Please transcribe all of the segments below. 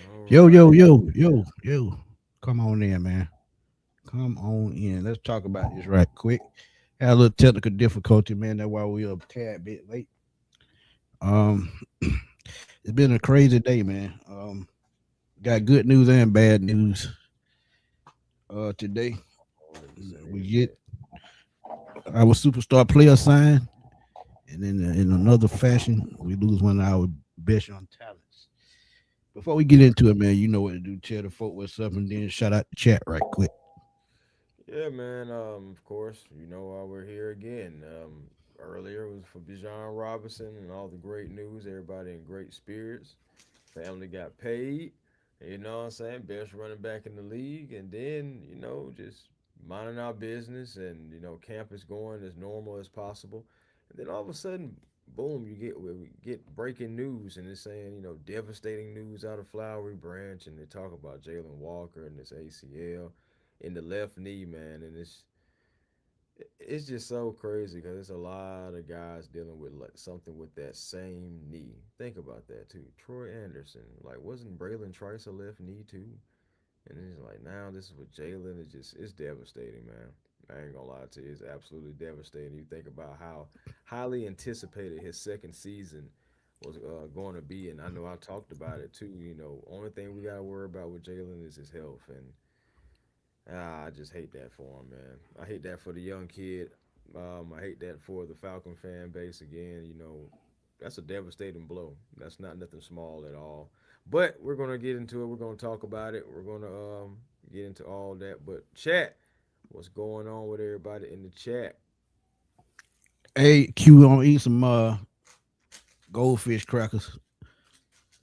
All Yo, right. yo, yo, yo, yo. Come on in, man. Come on in. Let's talk about this right quick. Had a little technical difficulty, man. That's why we are a tad bit late. Um, it's been a crazy day, man. Got good news and bad news. Today Oh, let me see we get here. our superstar player signed, and then in another fashion, we lose one of our best young talents. Before we get into it, man, you know what to do. Tell the folk what's up, and then shout out the chat right quick. Yeah, man. Of course, you know why we're here again. Earlier was for Bijan Robinson and all the great news. Everybody in great spirits. Family got paid. You know what I'm saying? Best running back in the league. And then, just minding our business and, campus going as normal as possible. And then all of a sudden, boom, we get breaking news and it's saying, devastating news out of Flowery Branch. And they talk about Jalon Walker and this ACL in the left knee, man. And it's just so crazy because there's a lot of guys dealing with like something with that same knee. Think about that too. Troy Anderson, like wasn't Braylon Trice a left knee too? And it's like now this is with Jalen. It's devastating, man. I ain't gonna lie to you, it's absolutely devastating. You think about how highly anticipated his second season was going to be, and I know I talked about it too. Only thing we gotta worry about with Jalen is his health, and I just hate that for him, man. I hate that for the young kid. I hate that for the Falcon fan base again. That's a devastating blow. That's not nothing small at all. But we're gonna get into it. We're gonna talk about it. We're gonna get into all that. But chat, what's going on with everybody in the chat? Hey, Q, on eat some goldfish crackers.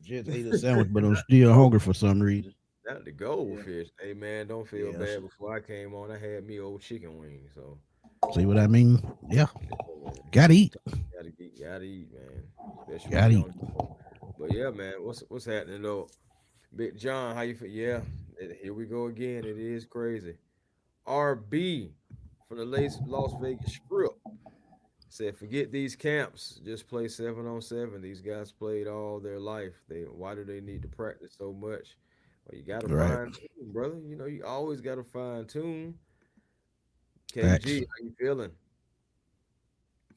Just ate a sandwich, but I'm still Oh, hungry for some reason. not the Yeah. goldfish. Hey man, don't feel Yes. bad. Before I came on, I had me old chicken wings. So See what I mean? Yeah. yeah, man. Gotta eat. Gotta eat, man. Especially when Gotta you're eat. on. But yeah, man, what's happening though? Big John, how you feel? Yeah, here we go again. It is crazy. RB from the Las Vegas Strip said, "Forget these camps. Just play 7-on-7. These guys played all their life. Why do they need to practice so much? Well, you gotta Right. fine tune, brother. You always gotta fine tune. Facts. KG, how you feeling?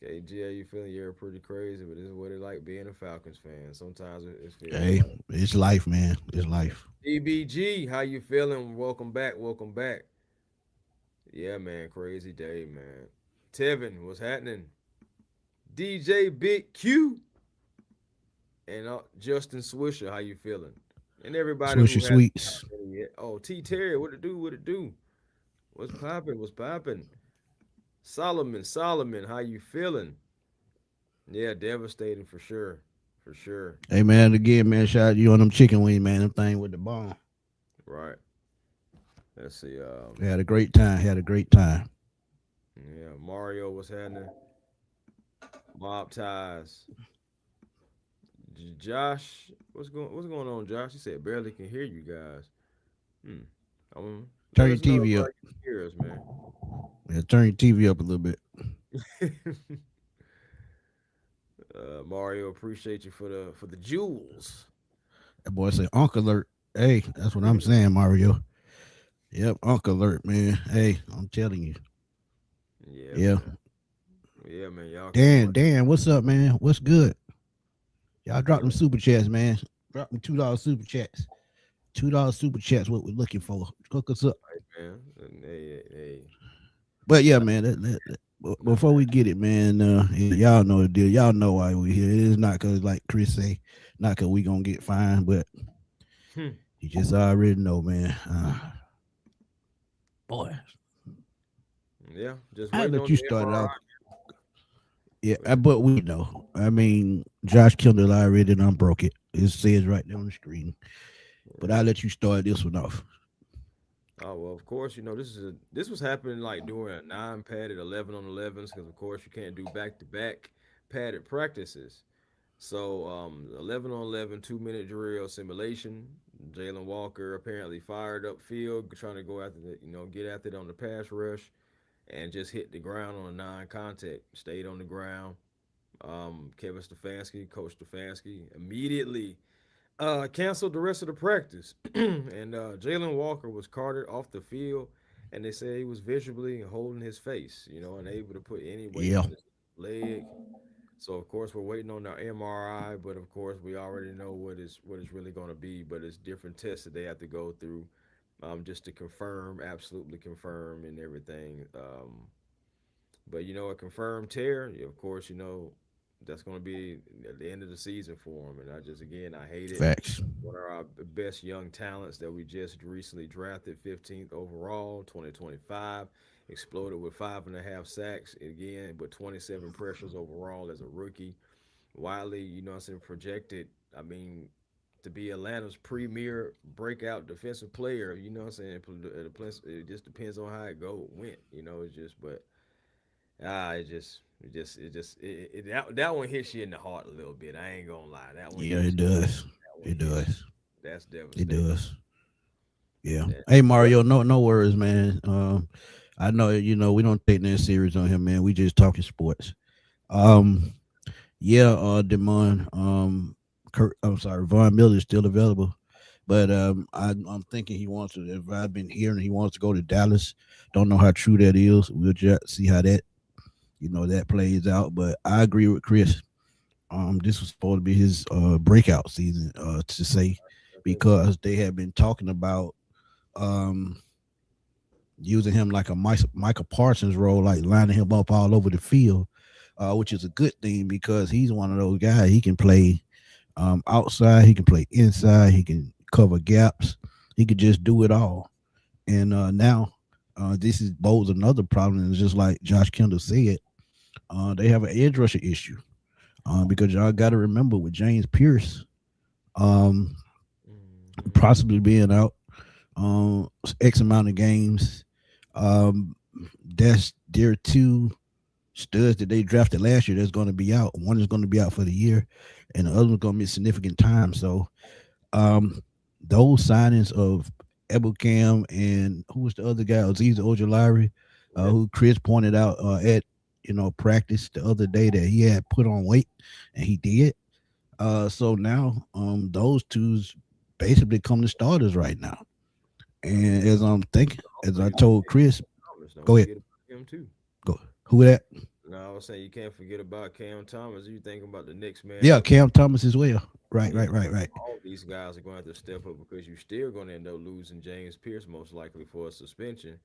KG, how you feeling? You're pretty crazy, but this is what it like being a Falcons fan. Sometimes it feels Hey, like." it's life, man. It's life. DBG, how you feeling? Welcome back. Welcome back. Yeah, man. Crazy day, man. Tevin, what's happening? DJ Big Q and Justin Swisher, how you feeling? And everybody Swisher who hasn't sweets. got there yet. Oh, T Terry, what it do? What it do? What's popping? What's popping? Solomon, how you feeling? Yeah, devastating for sure. For sure. Hey, man, again, man, shout out you on them chicken wings, man. Them thing with the bone. Right. Let's see. Had a great time. Had a great time. Yeah, Mario, what's happening? Mob ties. Josh, what's going on, Josh? He said barely can hear you guys. Hmm. Turn Let your us know if TV up. you can hear us, man. Yeah, turn your TV up a little bit. Mario, appreciate you for the jewels. That boy said, Uncle Alert. Hey, that's what I'm saying, Mario. Yep, Uncle Alert, man. Hey, I'm telling you. Yeah, Yeah. man. Yeah, man. Y'all keep Dan, running. Dan, what's up, man? What's good? Y'all drop them super chats, man. Drop them $2 super chats. $2 super chats, what we're looking for. Cook us up. Man. And hey. But yeah, Shout man, out. before we get it, man, yeah, y'all know the deal. Y'all know why we here. It is not because, like Chris say, not because we gonna get fined, but Hmm. you just already know, man. Boy, Yeah, just I waiting let on you the start it off. MRI. Yeah, What you but we know. I mean, Josh Kendall already done broke it. It says right there on the screen. But I Yeah. let you start this one off. Oh well, of course, this was happening like during a non-padded 11-on-11s because of course you can't do back-to-back padded practices. So 11-on-11 2-minute drill simulation. Jalon Walker apparently fired up field, trying to go after get after it on the pass rush, and just hit the ground on a non-contact. Stayed on the ground. Kevin Stefanski, Coach Stefanski, immediately canceled the rest of the practice, and Jalon Walker was carted off the field, and they said he was visibly holding his face, unable to put any weight Yeah, on his leg. So of course we're waiting on the MRI, but of course we already know what is really going to be. But it's different tests that they have to go through, just to confirm, absolutely confirm, and everything. But a confirmed tear, of course, that's going to be at the end of the season for him. And I hate it. facts. One of our best young talents that we just recently drafted, 15th overall, 2025, exploded with 5.5 sacks again, but 27 pressures overall as a rookie. Widely, projected. I mean, to be Atlanta's premier breakout defensive player. It just depends on how it went. It's just, but that one hits you in the heart a little bit. I ain't gonna lie, that one Yeah, hits it you. does. That one It hits you. does. That's It devastating. does. Yeah. Yeah. Hey But Mario, no worries, man. I know we don't take that serious on here, man. We just talking sports. Um, yeah, Demond, I'm sorry, Von Miller is still available, but I'm thinking he wants to. If I've been hearing he wants to go to Dallas, don't know how true that is. We'll just see how that plays out. But I agree with Chris. This was supposed to be his breakout season, to say, I think so. because they have been talking about um using him like a Michael Parsons role, like lining him up all over the field, which is a good thing because he's one of those guys. He can play outside, he can play inside, he can cover gaps, he could just do it all. And now, this is both another problem. It's just like Josh Kendall said, they have an edge rusher issue, because y'all got to remember with James Pierce, um, Hmm. possibly being out X amount of games. Um, that's their two studs that they drafted last year that's going to be out. One is going to be out for the year, and the other one's going to miss significant time. So, um, those signings of Ebukam and who was the other guy, Aziz Ojolari, Yeah. who Chris pointed out at practice the other day that he had put on weight, and he did. So now those two's basically come to starters right now. I mean, And as I'm thinking, as also I you got told Chris, Thomas. Don't go ahead, forget about him too. go. Who that? No, I was saying you can't forget about Cam Thomas. You thinking about the next man Yeah, up. Cam Thomas as well. Right, Yeah, right, right, right. all these guys are going to have to step up because you're still going to end up losing James Pierce most likely for a suspension.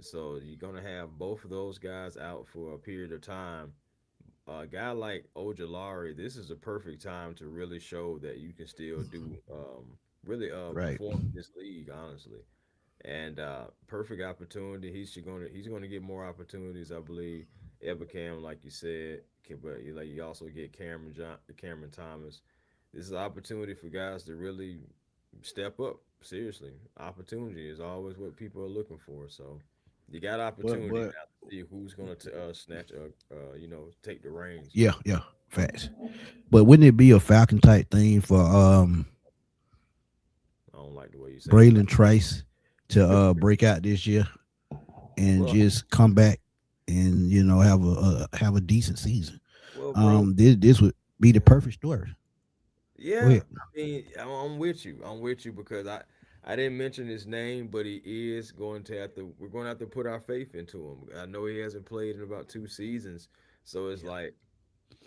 So you're going to have both of those guys out for a period of time. A guy like Ojolari, this is a perfect time to really show that you can still do really Right. perform in this league, honestly. And perfect opportunity. He's gonna get more opportunities, I believe. Ebicam, like you said, but you also get Cameron Thomas. This is an opportunity for guys to really step up. Seriously, opportunity is always what people are looking for. So you got But opportunity but now to see who's gonna snatch, take the reins. yeah, yeah, facts. But wouldn't it be a Falcon type thing for I don't like the way you say it, Braylon Trice to break out this year and well, just come back and have a decent season? bro. This would be the perfect story. Go Yeah, ahead. I mean, I'm with you. I'm with you because I didn't mention his name, but he is going to have to. We're going to have to put our faith into him. I know he hasn't played in about 2 seasons, so it's Yeah. like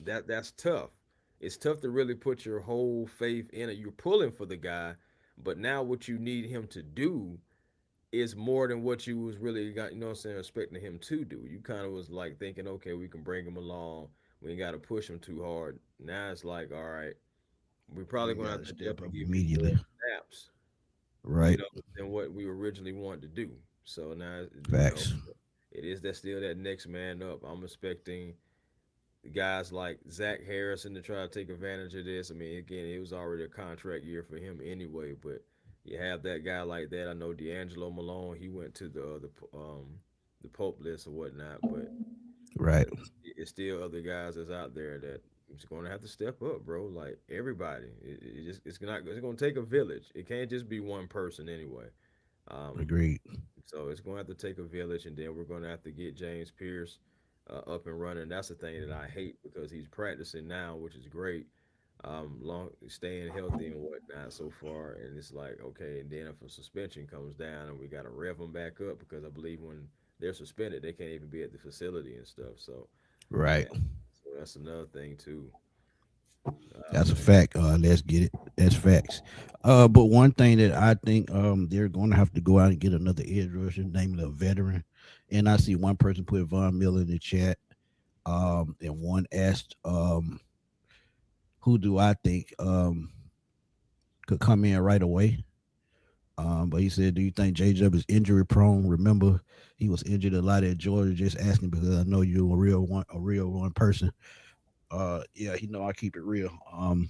that's tough. It's tough to really put your whole faith in it. You're pulling for the guy, but now what you need him to do is more than what you was really got. You know what I'm saying? Expecting him to do. You kind of was like thinking, okay, we can bring him along. We ain't got to push him too hard. Now it's like, all right, we're probably We going to got have to to step definitely up give you more immediately. snaps, Right. than what we originally wanted to do. So now, Facts. it is that still that next man up. I'm expecting guys like Zach Harrison to try to take advantage of this. I mean, again, it was already a contract year for him anyway, but you have that guy like that. I know D'Angelo Malone, he went to the Pope list or whatnot, but Right. it's still other guys that's out there that it's going to have to step up, bro. Like everybody, it's going to take a village. It can't just be one person anyway. Um, Agreed. so it's going to have to take a village, and then we're going to have to get James Pierce up and running. That's the thing that I hate because he's practicing now, which is great. long staying healthy and whatnot so far. And it's like, okay, and then if a suspension comes down and we got to rev them back up because I believe when they're suspended, they can't even be at the facility and stuff. So, Right. and so that's another thing too. That's a Man, fact. Let's get it. That's facts. But one thing that I think they're going to have to go out and get another edge rusher, namely a veteran. And I see one person put Von Miller in the chat. And one asked, who do I think could come in right away? But he said, "Do you think J. Jub is injury prone? Remember, he was injured a lot at Georgia. Just asking because I know you're a real one person. Yeah, he know I keep it real. mm,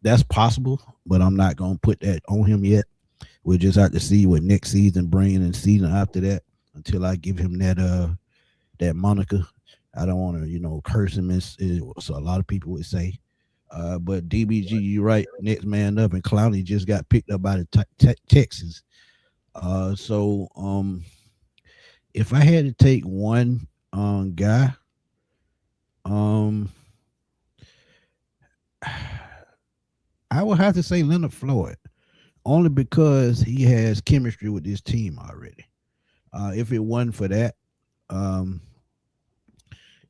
That's possible, but I'm not gonna put that on him yet. We'll just have to see what next season brings and season after that until I give him that moniker. I don't want to curse him so a lot of people would say. But DBG, you right, next man up, and Clowney just got picked up by the Texans. So if I had to take one guy, um, I would have to say Leonard Floyd, only because he has chemistry with this team already. If it wasn't for that, um,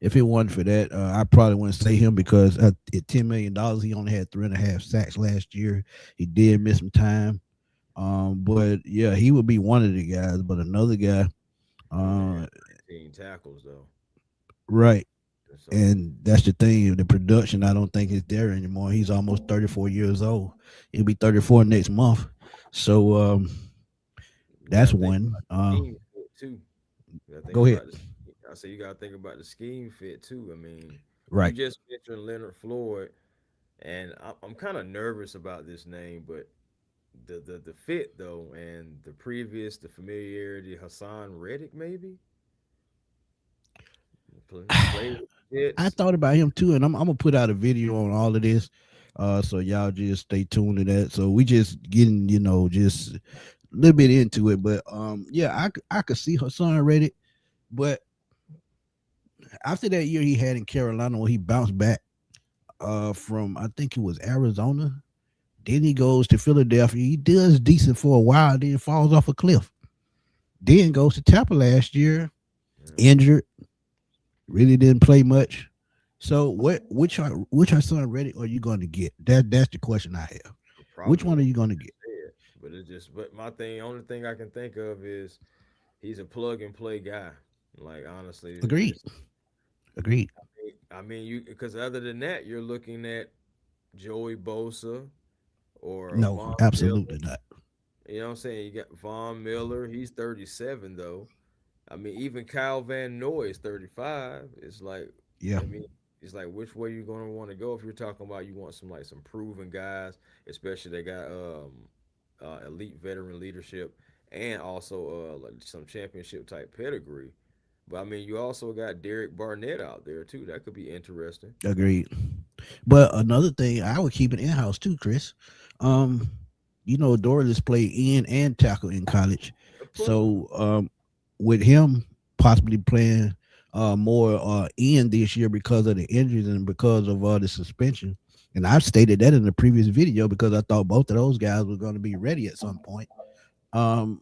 I probably wouldn't say him because at $10 million, he only had 3.5 sacks last year. He did miss some time, but yeah, he would be one of the guys. But another guy, he only uh, had 19 tackles though. right, So and that's the thing. The production, I don't think is there anymore. He's almost 34 years old. He'll be 34 next month. So you got that's to think one. about the scheme fit too. You got to think Go ahead. about the. I say you got to think about the scheme fit too. I mean, you Right. just mentioned Leonard Floyd, and I'm kind of nervous about this name, but the fit though, and the familiarity, Hassan Reddick maybe play with I fits. thought about him too, and I'm gonna put out a video on all of this. So y'all just stay tuned to that. So we just getting, just a little bit into it, but yeah, I could see Hassan Reddick, but after that year he had in Carolina when he bounced back from I think it was Arizona, then he goes to Philadelphia. He does decent for a while, then falls off a cliff. Then goes to Tampa last year, Yeah, injured, really didn't play much. So which Hassan Reddick are you going to get? That's the question I have. Which probably the one are one you going to you get? just said, but it's just but my thing, only thing I can think of is he's a plug and play guy. Like honestly, Agreed. it's Agreed. I mean you because other than that, you're looking at Joey Bosa or No, Von Miller. absolutely not. You know what I'm saying? You got Von Miller. He's 37 though. I mean, even Kyle Van Noy is 35. It's like, Yeah, I mean, it's like which way you're gonna want to go if you're talking about you want some proven guys, especially they got elite veteran leadership and also like some championship type pedigree. But I mean, you also got Derek Barnett out there too. That could be interesting. agreed. But another thing, I would keep it in house too, Chris. Um, Doris played in and tackle in college, A plug. so with him possibly playing more in this year because of the injuries and because of the suspension. And I've stated that in the previous video because I thought both of those guys were going to be ready at some point. Um,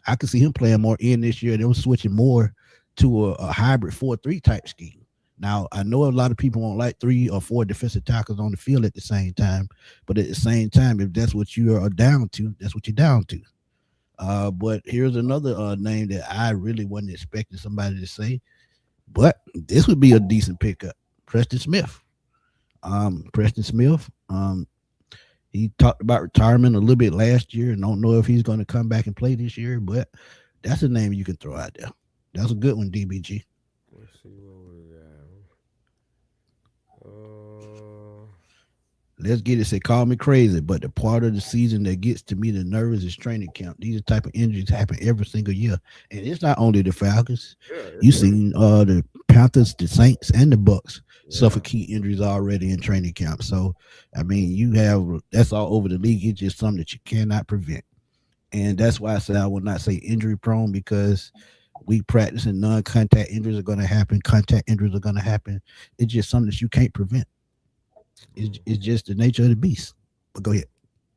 I could see him playing more in this year. They were switching more to a hybrid 4-3 type scheme. Now, I know a lot of people won't like 3 or 4 defensive tackles on the field at the same time, but at the same time, if that's what you are down to, that's what you're down to. But here's another name that I really wasn't expecting somebody to say, but this would be a decent pickup. Preston Smith. Preston Smith. He talked about retirement a little bit last year, and don't know if he's going to come back and play this year. But that's a name you can throw out there. That's a good one, DBG. Let's see what we got. Let's get it. Say, call me crazy, but the part of the season that gets to me the nervous is training camp. These are type of injuries happen every single year, and it's not only the Falcons. Yeah, You it's every seen the Panthers, the Saints, and the Bucks suffer yeah. key injuries already in training camp. So, I mean, you have that's all over the league. It's just something that you cannot prevent, and that's why I said I would not say injury prone because we practice and non-contact injuries are going to happen. Contact injuries are going to happen. It's just something that you can't prevent. It's just the nature of the beast. But go ahead.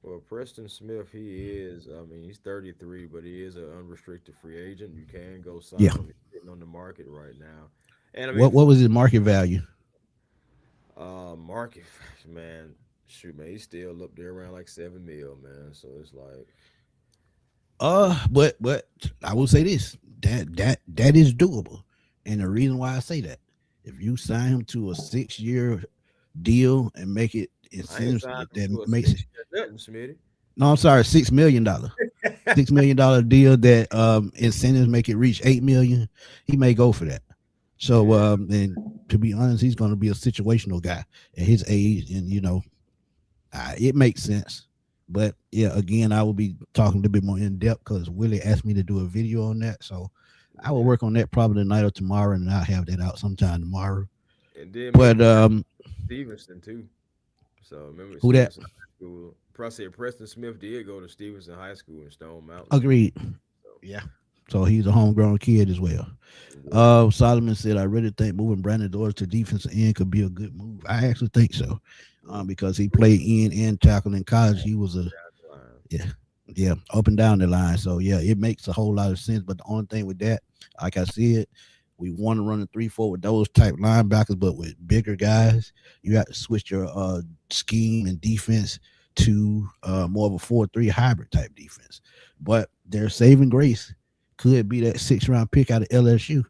Well, Preston Smith, he is. I mean, he's 33, but he is an unrestricted free agent. You can go Yeah. sign him. He's sitting on the market right now. And I mean, What was his market value? market man, shoot, man, he's still up there around like 7 mil, man. So it's like, But I will say this, that is doable, and the reason why I say that, if you sign him to a 6 year deal and make it I ain't incentives signed him that to a makes it, 6 year nothing, Smitty. no, I'm sorry, $6 million, $6 million deal that incentives make it reach 8 million, he may go for that. So Yeah, and to be honest, he's going to be a situational guy at his age, and it makes sense. But yeah, again, I will be talking a little bit more in depth because Willie asked me to do a video on that. So I will yeah. work on that probably tonight or tomorrow, and I'll have that out sometime tomorrow. And then But remember Stevenson too. So remember who that? Stevenson High School. Said Preston Smith did go to Stevenson High School in Stone Mountain. Agreed. So Yeah. So he's a homegrown kid as well. yeah, Solomon said, I really think moving Brandon Doors to defensive end could be a good move. I actually think so. yeah. Because he played in and tackle in college. He was a Line. Yeah, yeah, up and down the line. So yeah, it makes a whole lot of sense. But the only thing with that, like I said, we want to run a 3-4 with those type linebackers, but with bigger guys, you have to switch your scheme and defense to more of a 4-3 hybrid type defense. But their saving grace could be that 6th round pick out of LSU.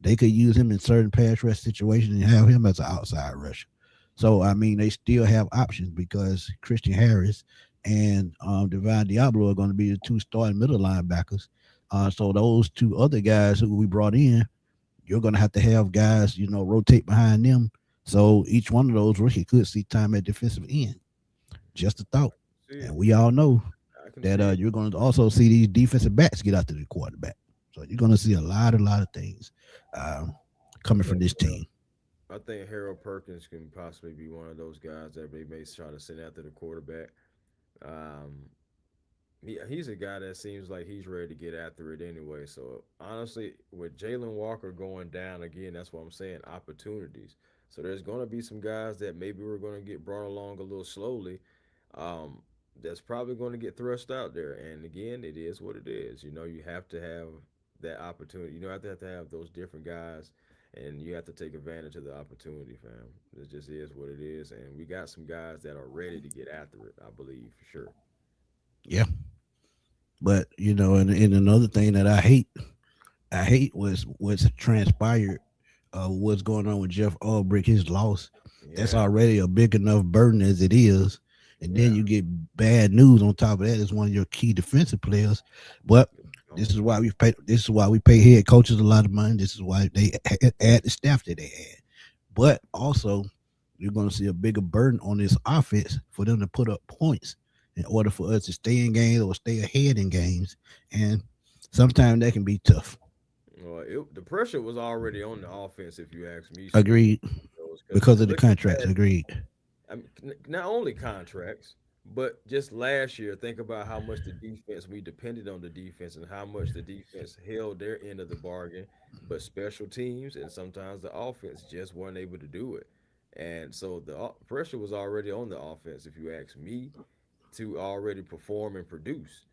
They could use him in certain pass rush situations and have him as an outside rusher. So I mean, they still have options because Christian Harris and Divine Diablo are going to be the two starting middle linebackers. So those two other guys who we brought in, you're going to have guys, rotate behind them. So each one of those rookie could see time at defensive end. Just a thought. See And it. we all know I can that see it. you're going to also see these defensive backs get after the quarterback. So you're going to see a lot of things um, I coming from think this team. I think Harold Perkins can possibly be one of those guys that they may try to send after the quarterback. Um, he's a guy that seems like he's ready to get after it anyway. So honestly, with Jalon Walker going down again, that's what I'm saying. Opportunities. So there's going to be some guys that maybe we're going to get brought along a little slowly. Um, that's probably going to get thrust out there. And again, it is what it is. You have to have that opportunity. You have to have those different guys, and you have to take advantage of the opportunity, fam. It just is what it is. And we got some guys that are ready to get after it. I believe for sure. Yeah. But, and another thing that I hate was what's transpired, what's going on with Jeff Ulbrich, his loss. That's Yeah, already a big enough burden as it is. And then yeah. you get bad news on top of that as one of your key defensive players. But Um, this is why we pay head coaches a lot of money. This is why they add the staff that they add. But also, you're going to see a bigger burden on this offense for them to put up points in order for us to stay in games or stay ahead in games. And sometimes that can be tough. well, the pressure was already on the offense, if you ask me, Smith. Agreed. Because Because of the look at contracts. that. Agreed. I mean, not only contracts, but just last year, think about how much we depended on the defense and how much the defense held their end of the bargain, but special teams and sometimes the offense just weren't able to do it. And so the pressure was already on the offense, if you ask me, to already perform and produce.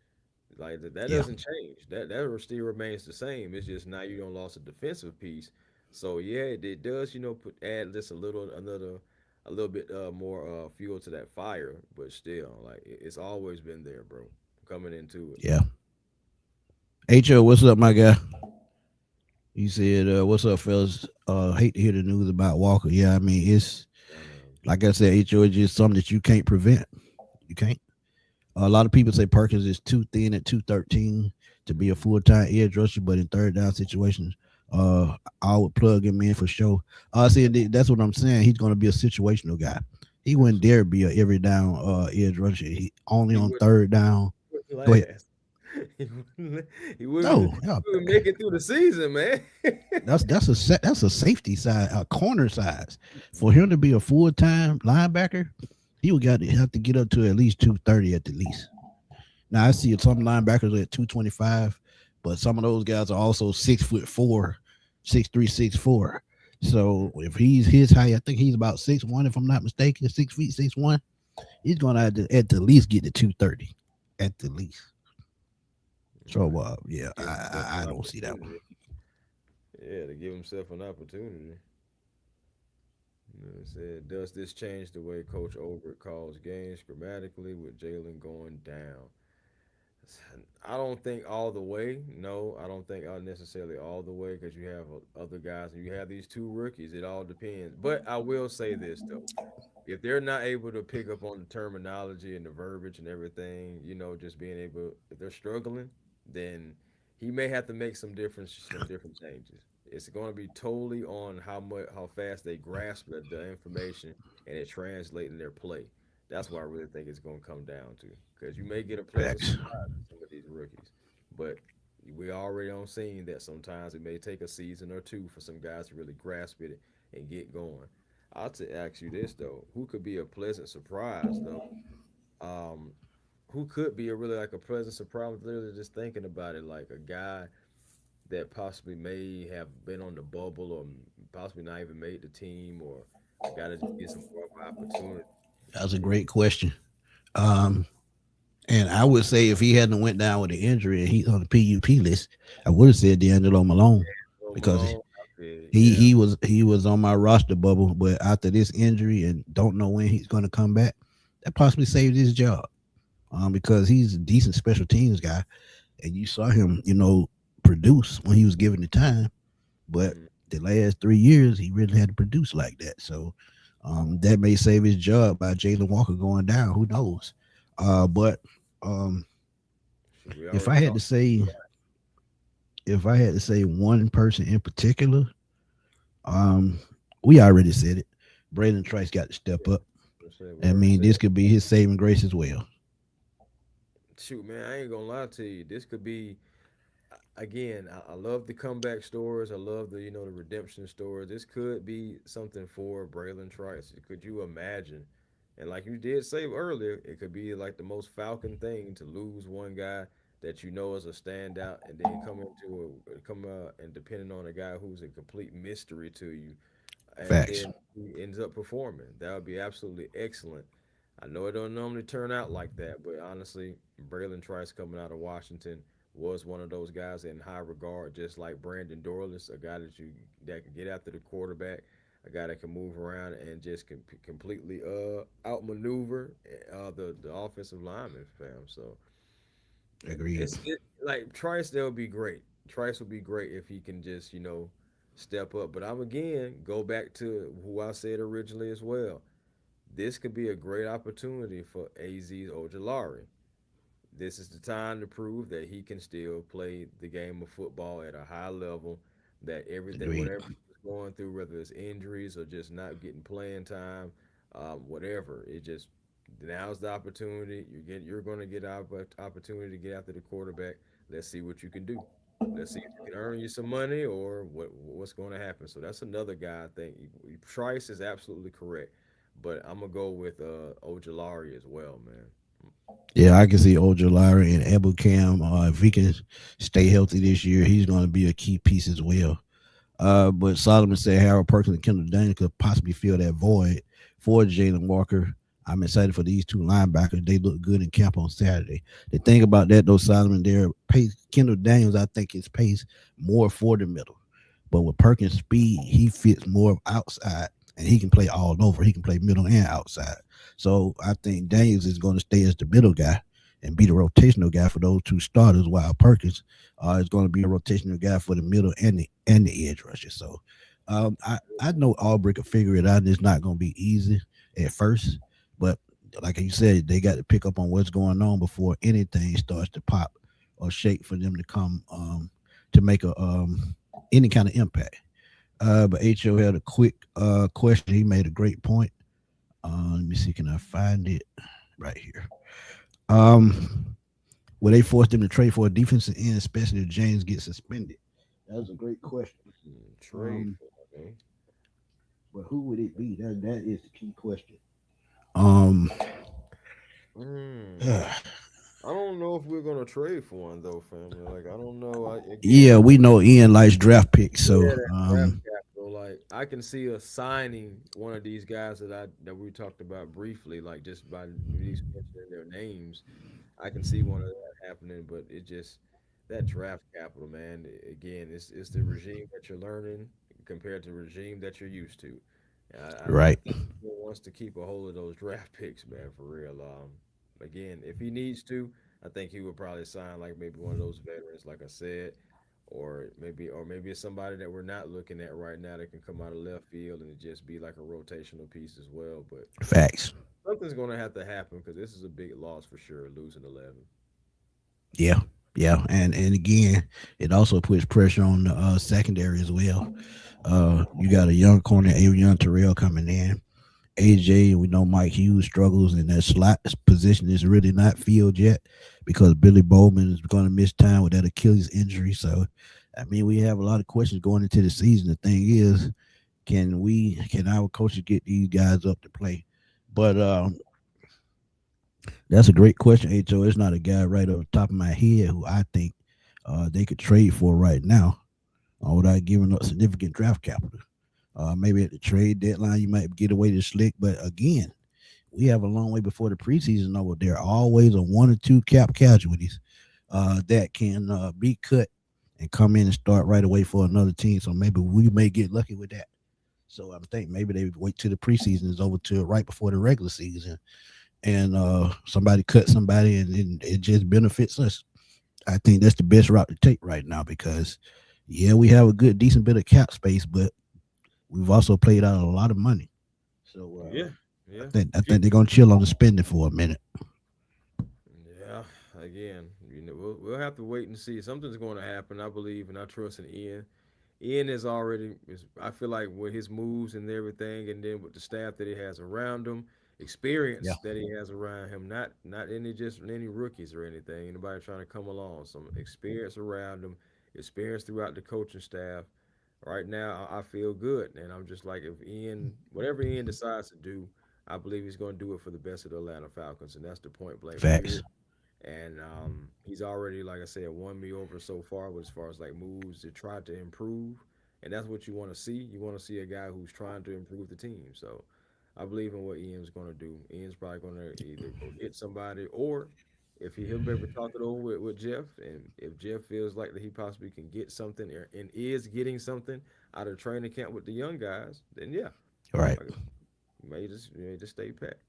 Like that Yeah. doesn't change. That still remains the same. It's just now you don't lost a defensive piece. So yeah, it does, add just a little bit more fuel to that fire, but still, like it's always been there, bro. Coming into it. Yeah. HO, what's up, my guy? He said, "What's up, fellas? Hate to hear the news about Walker. Yeah, I mean, it's I know. like I said, HO is just something that you can't prevent. You can't. A lot of people say Perkins is too thin at 213 to be a full time edge rusher, but in third down situations, I would plug him in for sure. I said that's what I'm saying. He's going to be a situational guy. He wouldn't Yes. dare be a every down edge rusher. He only He on wouldn't, third down. wouldn't Go ahead. last. He wouldn't, No, he yeah, wouldn't make it through the season, man. that's a safety side, a corner size. For him to be a full time linebacker, he would got to have to get up to at least 230 at the least. Now I see some linebackers at 225, but some of those guys are also 6'4", 6'3", 6'4". So if he's his height, I think he's about 6'1", if I'm not mistaken, 6 feet 6'1". He's gonna have to at the least get to 230, at the least. So Right. yeah, Give himself I an don't see that one. opportunity. Yeah, to give himself an opportunity. You know, it said, does this change the way Coach Over calls games grammatically with Jalen going down? I don't think all the way. No, I don't think necessarily all the way because you have other guys and you have these two rookies. It all depends. But I will say this though, if they're not able to pick up on the terminology and the verbiage and everything, just being able, if they're struggling, then he may have to make some different changes. It's going to be totally on how fast they grasp the information and it translate in their play. That's what I really think it's going to come down to. Because you may get a pleasant Facts. surprise with some of these rookies, but we already on seeing that sometimes it may take a season or two for some guys to really grasp it and get going. I'll ask you this though: who could be a pleasant surprise though? Um, who could be a really like a pleasant surprise? Literally just thinking about it, like a guy that possibly may have been on the bubble or possibly not even made the team, or a guy that just gets some more of an opportunity. That was a great question. Um, and I would say if he hadn't went down with an injury and he's on the PUP list, I would have said D'Angelo Malone Joe because Malone, I feel it. he Yeah, he was he was on my roster bubble, but after this injury and don't know when he's going to come back, that possibly saved his job. Because he's a decent special teams guy, and you saw him, produce when he was given the time. But mm, the last 3 years, he really had to produce like that. So that may save his job by Jalon Walker going down. Who knows? But um, shoot, we if already I had to talked. say, if I had to say one person in particular, um, we already said it. Braylon Trice got to step up. We I already mean, said. this could be his saving grace as well. Shoot, man, I ain't gonna lie to you. This could be again. I love the comeback stories. I love the redemption stories. This could be something for Braylon Trice. Could you imagine? And like you did say earlier, it could be like the most Falcon thing to lose one guy that you know is a standout, and then come and depending on a guy who's a complete mystery to you, and Facts. then he ends up performing. That would be absolutely excellent. I know it don't normally turn out like that, but honestly, Braylon Trice coming out of Washington was one of those guys in high regard, just like Brandon Dorlus, a guy that can get after the quarterback, a guy that can move around and just completely outmaneuver the offensive lineman, fam. So Agreed. like Trice, that would be great. Trice would be great if he can just step up. But I'm again go back to who I said originally as well. This could be a great opportunity for AZ's Ojolari. This is the time to prove that he can still play the game of football at a high level. That everything, Agreed. whatever he's going through, whether it's injuries or just not getting playing time, whatever, it just now's the opportunity. You're going to get opportunity to get after the quarterback. Let's see what you can do. Let's see if you can earn you some money or what's going to happen. So that's another guy I think. Price is absolutely correct, but I'm gonna go with Ojolari as well, man. Yeah, I can see Ojolari and Abu Cam. If he can stay healthy this year, he's going to be a key piece as well. But Solomon said Harold Perkins and Kendall Daniels could possibly fill that void for Jalen Walker. I'm excited for these two linebackers. They look good in camp on Saturday. The thing about that, though, Solomon, their pace, Kendall Daniels, I think his pace more for the middle. But with Perkins' speed, he fits more outside, and he can play all over. He can play middle and outside. So I think Daniels is going to stay as the middle guy and be the rotational guy for those two starters, while Perkins is going to be a rotational guy for the middle and the edge rusher. So I know Aubrey could figure it out. And it's not going to be easy at first, but like you said, they got to pick up on what's going on before anything starts to pop or shake for them to come to make a any kind of impact. But HO had a quick question. He made a great point. Let me see, can I find it right here? Um, will they force them to trade for a defensive end, especially if James gets suspended? That was a great question. Trade Um, for me. but who would it be? That is the key question. Um, Mm. I don't know if we're gonna trade for one though, family. Like I don't know. yeah, Again, we know Ian likes draft picks, so yeah, that draft capital. Like I can see us signing one of these guys that we talked about briefly, like just by these mentioning their names. I can see one of that happening, but it just that draft capital, man. Again, it's the regime that you're learning compared to the regime that you're used to. I Right. think he wants to keep a hold of those draft picks, man, for real. Again, if he needs to, I think he would probably sign like maybe one of those veterans, like I said, or maybe it's somebody that we're not looking at right now that can come out of left field and it just be like a rotational piece as well. But Facts. something's gonna have to happen because this is a big loss for sure, losing 11. Yeah. Yeah. And again, it also puts pressure on the secondary as well. You got a young corner, Avion Terrell coming in. AJ, we know Mike Hughes struggles in that slot position is really not filled yet because Billy Bowman is going to miss time with that Achilles injury. So, I mean, we have a lot of questions going into the season. The thing is, can our coaches get these guys up to play? But that's a great question, Ho. It's not a guy right off the top of my head who I think they could trade for right now without giving up significant draft capital. Maybe at the trade deadline, you might get away to slick. But again, we have a long way before the preseason over. There are always a one or two cap casualties that can be cut and come in and start right away for another team. So maybe we may get lucky with that. So I think maybe they wait till the preseason is over to right before the regular season, and somebody cut somebody, and it just benefits us. I think that's the best route to take right now because, yeah, we have a good, decent bit of cap space, but we've also played out a lot of money. So Yeah, yeah, I think they're gonna chill on the spending for a minute. yeah. Again, we'll have to wait and see. Something's going to happen, I believe, and I trust in Ian. Ian is already. I feel like with his moves and everything, and then with the staff that he has around him, Yeah, experience that he has around him, not any just any rookies or anything. Anybody trying to come along, some experience around him, experience throughout the coaching staff. Right now, I feel good, and I'm just like if Ian, whatever Ian decides to do, I believe he's going to do it for the best of the Atlanta Falcons, and that's the point blank facts. period. And he's already, like I said, won me over so far. But as far as like moves to try to improve, and that's what you want to see. You want to see a guy who's trying to improve the team. So I believe in what Ian's going to do. Ian's probably going to either go get somebody, or if he'll be able to talk it over with Jeff, and if Jeff feels like that he possibly can get something and is getting something out of training camp with the young guys, then yeah, All right. like, you may just stay pat.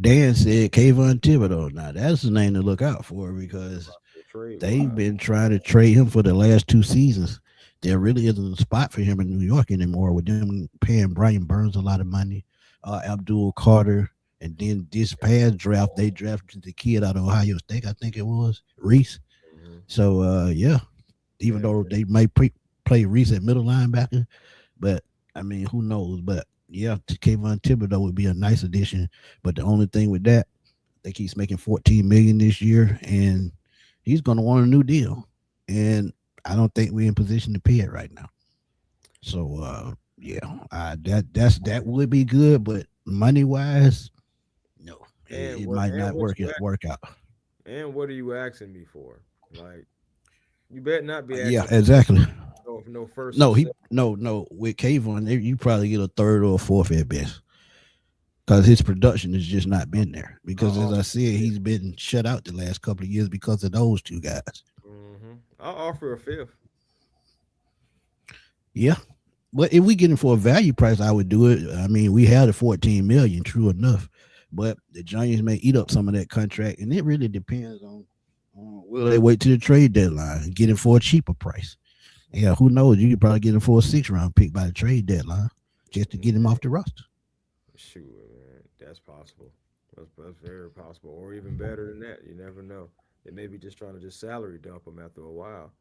Dan said Kayvon Thibodeau. Now that's the name to look out for because Trade they've wise, been trying to trade him for the last 2 seasons. There really isn't a spot for him in New York anymore with them paying Brian Burns a lot of money, Abdul Carter, and then this past draft they drafted the kid out of Ohio State. I think it was Reese. hmm So yeah, even yeah, though they may play Reese at middle linebacker, but I mean, who knows? But yeah, Kayvon Thibodeau would be a nice addition. But the only thing with that, I think he's making 14 million this year, and he's going to want a new deal. And I don't think we're in position to pay it right now. So yeah, that would be good, but money wise, no, and it what might and not what you work out. And what are you asking me for? Like, you better not be Yeah, asking for exactly. no first or No, he second. no with Kayvon, you probably get a third or a fourth at best because his production has just not been there. Because as I'll, I said, he's been shut out the last couple of years because of those two guys. I'll offer a fifth. Yeah, but if we get him for a value price, I would do it. I mean, we had a 14 million, true enough, but the Giants may eat up some of that contract, and it really depends on will they wait to the trade deadline and get him for a cheaper price. Yeah, who knows? You could probably get him for a 6 round pick by the trade deadline just to get him off the roster. Shoot, man, that's possible. That's very possible, or even better than that. You never know. They may be just trying to just salary dump him after a while.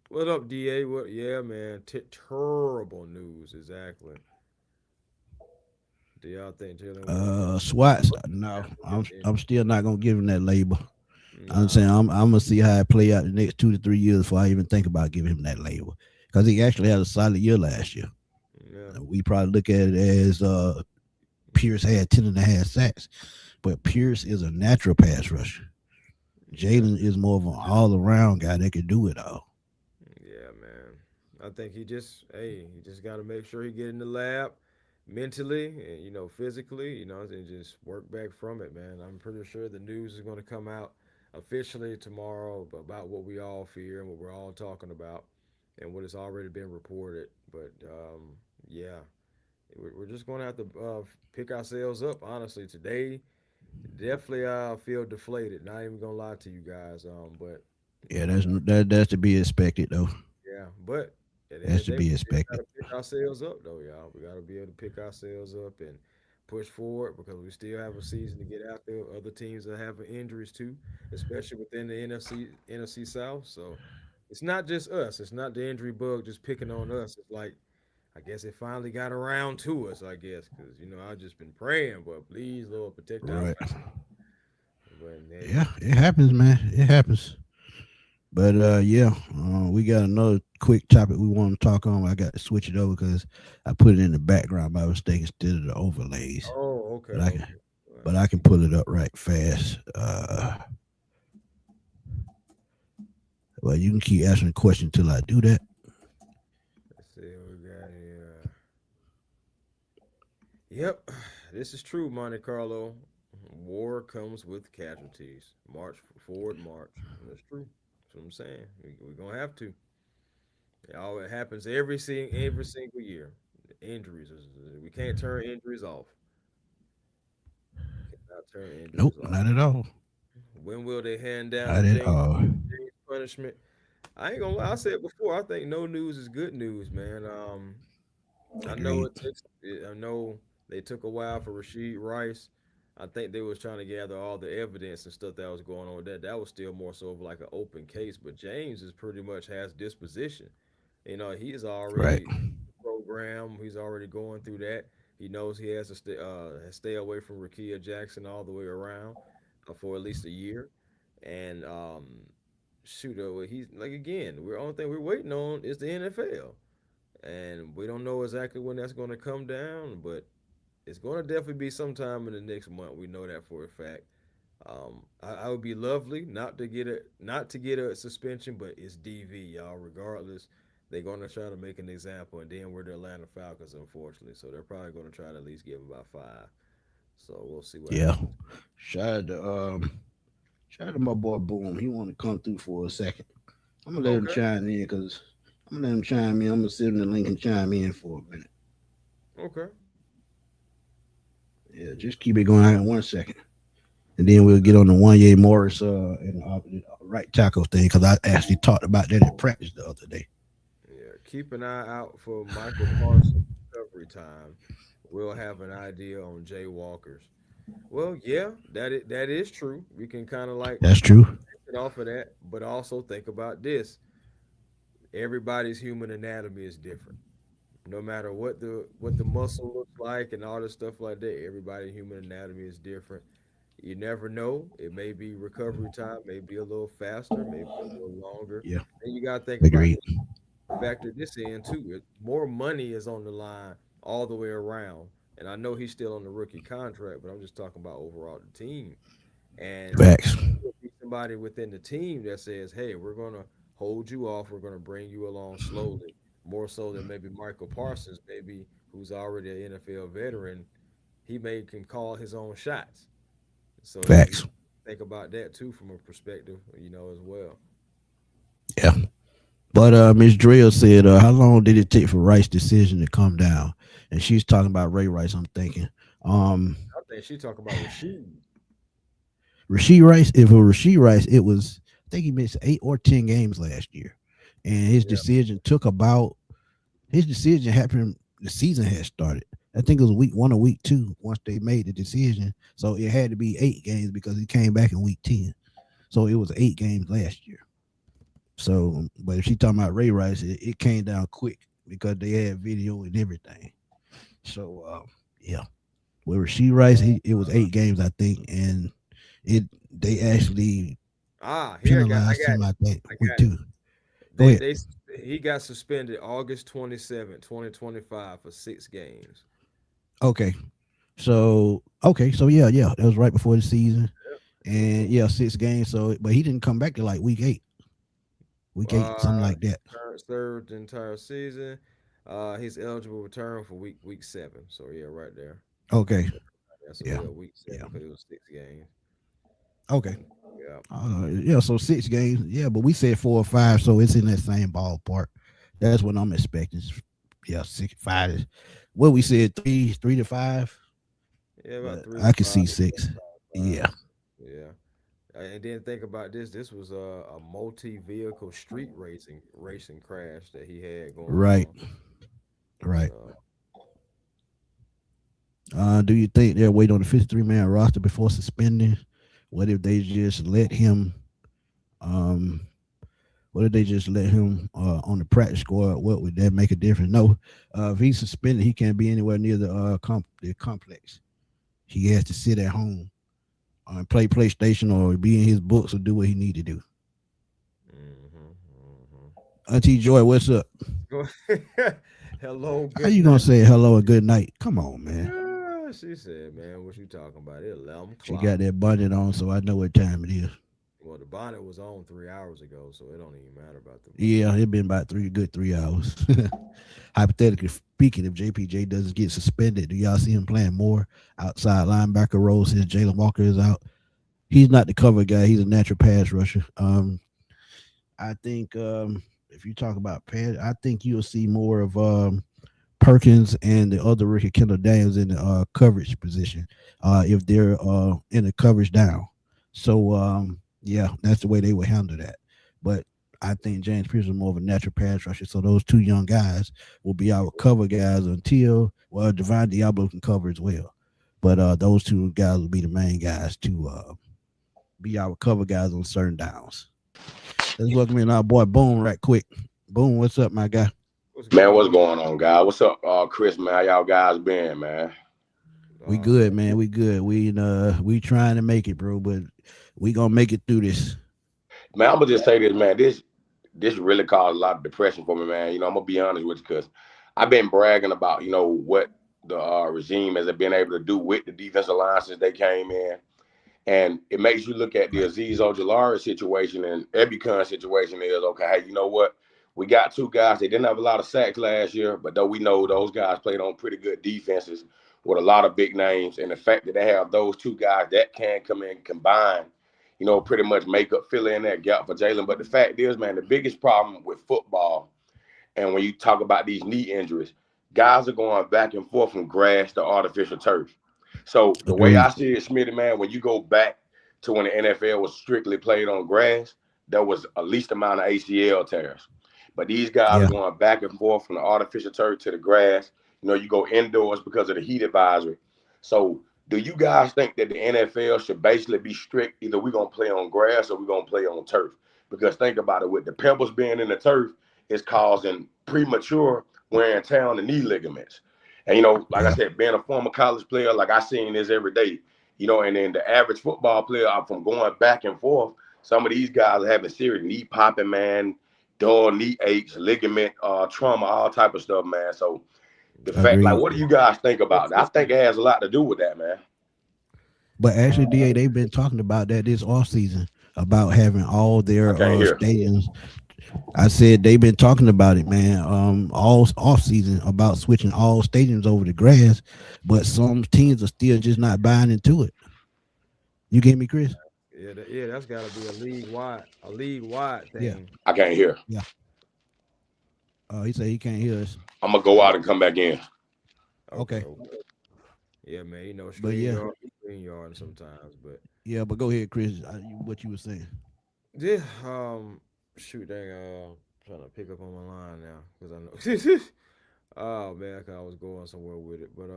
What up, Da? What? Yeah, man. Terrible news. Exactly. Do y'all think Jalen Walker? Swats, no, I'm still not gonna give him that label. I'm Nah. saying I'm gonna see how it play out the next 2 to 3 years before I even think about giving him that label because he actually had a solid year last year. Yeah. We probably look at it as Pierce had 10.5 sacks, but Pierce is a natural pass rusher. Yeah. Jalen is more of an all around guy that can do it all. Yeah, man. I think he just got to make sure he get in the lab mentally and physically, and just work back from it, man. I'm pretty sure the news is going to come out officially tomorrow about what we all fear and what we're all talking about and what has already been reported. But yeah, we're just going to have to pick ourselves up. Honestly, today definitely I feel deflated. Not even gonna lie to you guys. But Yeah, you know. that's to be expected though. Yeah, but at the end That's of to the day, be we still got expected. to pick ourselves up, though, y'all. We got to be able to pick ourselves up and push forward because we still have a season to get out there. Other teams are having injuries too, especially within the NFC South. So it's not just us. It's not the injury bug just picking on us. It's like I guess it finally got around to us. I guess because I've just been praying, but please, Lord, protect our Right. family. But hey, Yeah, it happens, man. It happens. But yeah, we got another quick topic we want to talk on. I got to switch it over because I put it in the background by mistake instead of the overlays. oh, okay, But I can, okay. All right. but I can pull it up right fast. Well, you can keep asking the question until I do that. Let's see what we got here. Yep, this is true, Monte Carlo. War comes with casualties. March forward, march. That's true. That's what I'm saying. We're gonna have to. It happens every single year. Injuries. We can't turn injuries off. Cannot turn Nope, injuries off. not at all. When will they hand down the Not at all. James punishment? I ain't gonna lie. I said before. I think no news is good news, man. I know Agreed. it takes. I know they took a while for Rasheed Rice. I think they was trying to gather all the evidence and stuff that was going on with that. That was still more so of like an open case. But James is pretty much has disposition. He's Right. already programmed. He's already going through that. He knows he has to stay away from Rakia Jackson all the way around for at least a year. And shoot, he's like again. We're only thing we're waiting on is the NFL and we don't know exactly when that's going to come down, but it's going to definitely be sometime in the next month. We know that for a fact. I would be lovely not to get a suspension, but it's DV, y'all. Regardless, they're going to try to make an example, and then we're the Atlanta Falcons, unfortunately. So they're probably going to try to at least give him about 5. So we'll see what Yeah. happens. Shout out to shout out to my boy Boom. He want to come through for a second. I'm gonna let him Okay. chime in because I'm gonna let him chime in. I'm gonna sit in the link and chime in for a minute. Okay. Yeah, just keep it going on 1 second. And then we'll get on the one year Morris and right tackle thing because I actually talked about that in practice the other day. Yeah. Keep an eye out for Michael Parsons' recovery time. We'll have an idea on Jay Walker's. Well, yeah, that is true. We can kind of like That's true. get off of that, but also think about this. Everybody's human anatomy is different. No matter what the muscle looks like and all this stuff like that, everybody's human anatomy is different. You never know. It may be recovery time, may be a little faster, maybe a little longer. Yeah, And you gotta think about agreed. this, factor this in too. More money is on the line all the way around. And I know he's still on the rookie contract, but I'm just talking about overall the team. And Facts. there'll be somebody within the team that says, "Hey, we're gonna hold you off. We're gonna bring you along slowly." More so than maybe Michael Parsons, maybe who's already an NFL veteran. He may can call his own shots. So you Facts. think about that too from a perspective, as well. Yeah. But Miss Drill said, how long did it take for Rice's decision to come down? And she's talking about Ray Rice. I'm thinking, um, I think she talking about Rasheed. Rasheed Rice. If it was Rasheed Rice, it was I think he missed 8 or 10 games last year, and his Yeah. decision took about his decision happened. The season had started. I think it was week 1 or week 2 once they made the decision. So it had to be 8 games because he came back in week 10. So it was 8 games last year. So, but if she talking about Ray Rice, it came down quick because they had video and everything. So, yeah, with Rasheed Rice, it was 8 games, I think, and it they actually Here I penalized got him. it. I think I week got it. two. Go They ahead. they he got suspended August 27th, 2025 for 6 games. Okay, so yeah, that was right before the season, Yep. It was and yeah, 6 games. So, but he didn't come back to like week 8, uh something like that. served the entire season. He's eligible to return for week 7. So yeah, right there. Okay. Yeah, so Yeah. yeah, week Yeah. seven because it was 6 games. Okay. Yeah. Yeah. So 6 games. Yeah, but we said 4 or 5, so it's in that same ballpark. That's what I'm expecting. Yeah, 6, 5. What we said, three to five, Yeah, about but three to I could five. see 6. Yeah. Five. Yeah. And then think about this. This was a multi-vehicle street racing crash that he had going Right. on. Right. So Do you think they'll wait on the 53-man roster before suspending? What if they just let him? Um, what if they just let him on the practice squad? What would that make a difference? No, if he's suspended, he can't be anywhere near the complex. He has to sit at home and play PlayStation or be in his books or do what he need to do. hmm Auntie Joy, what's up? hmm Hello, How good you gonna night. say hello and good night? Come on, man. Yeah, she said, "Man, what you talking about? It's 11 She got o'clock." that bonnet on, so I know what time it is. Well, the bonnet was on 3 hours ago, so it don't even matter about the bonnet. Yeah, it been about good 3 hours. Hypothetically speaking, if JPJ doesn't get suspended, do y'all see him playing more outside linebacker roles since Jalon Walker is out? He's not the cover guy. He's a natural pass rusher. I think if you talk about pass, I think you'll see more of Perkins and the other rookie Kendall Daniels in the coverage position if they're in the coverage down. So yeah, that's the way they would handle that. But I think James Pierce is more of a natural pass rusher. So those two young guys will be our cover guys until Devon Diablo can cover as well. But those two guys will be the main guys to be our cover guys on certain downs. Let's welcome in our boy Boom right quick. Boom, what's up, my guy? What's Man, good, what's Bo? going on, guys? What's up, Chris, man? How y'all guys been, man? We Man, good, man. We good. We trying to make it, bro. But we gonna make it through this. Man, I'm gonna just say this, man. This really caused a lot of depression for me, man. I'm gonna be honest with you, because I've been bragging about, what the regime has been able to do with the defensive line since they came in. And it makes you look at the Right. Aziz Ojulari situation and Ebukun situation is, okay, hey, you know what? We got two guys. They didn't have a lot of sacks last year, but though we know those guys played on pretty good defenses with a lot of big names. And the fact that they have those two guys that can come in combine, pretty much fill in that gap for Jalon. But the fact is, man, the biggest problem with football, and when you talk about these knee injuries, guys are going back and forth from grass to artificial turf. So the way I Agreed. see it, Smitty, man, when you go back to when the NFL was strictly played on grass, there was a least amount of ACL tears. But these guys are Yeah. going back and forth from the artificial turf to the grass. You go indoors because of the heat advisory. So do you guys think that the NFL should basically be strict? Either we're going to play on grass or we're going to play on turf. Because think about it, with the pebbles being in the turf, it's causing premature wear and tear on the knee ligaments. And like I Yeah. said, being a former college player, like I seen this every day. And then the average football player, from going back and forth, some of these guys are having serious knee popping, man, dull knee aches, ligament trauma, all type of stuff, man. So the fact, like, Agreed. what do you guys think about that? I think listen, it has a lot to do with that, man. But actually, uh, DA, they've been talking about that this off season about having all I their can't hear. stadiums. I said they've been talking about it, man. All off season about switching all stadiums over to grass, but some teams are still just not buying into it. You get me, Chris? yeah, that's got to be a league wide Yeah. thing. I can't hear. Yeah. He said he can't hear us. I'm gonna go out and come back in. Okay, Okay. okay. Yeah, man, But yeah, stream yard sometimes, but yeah. But go ahead, Chris. What you were saying? yeah, shoot, dang, trying to pick up on my line now because I know. Oh man, I was going somewhere with it, but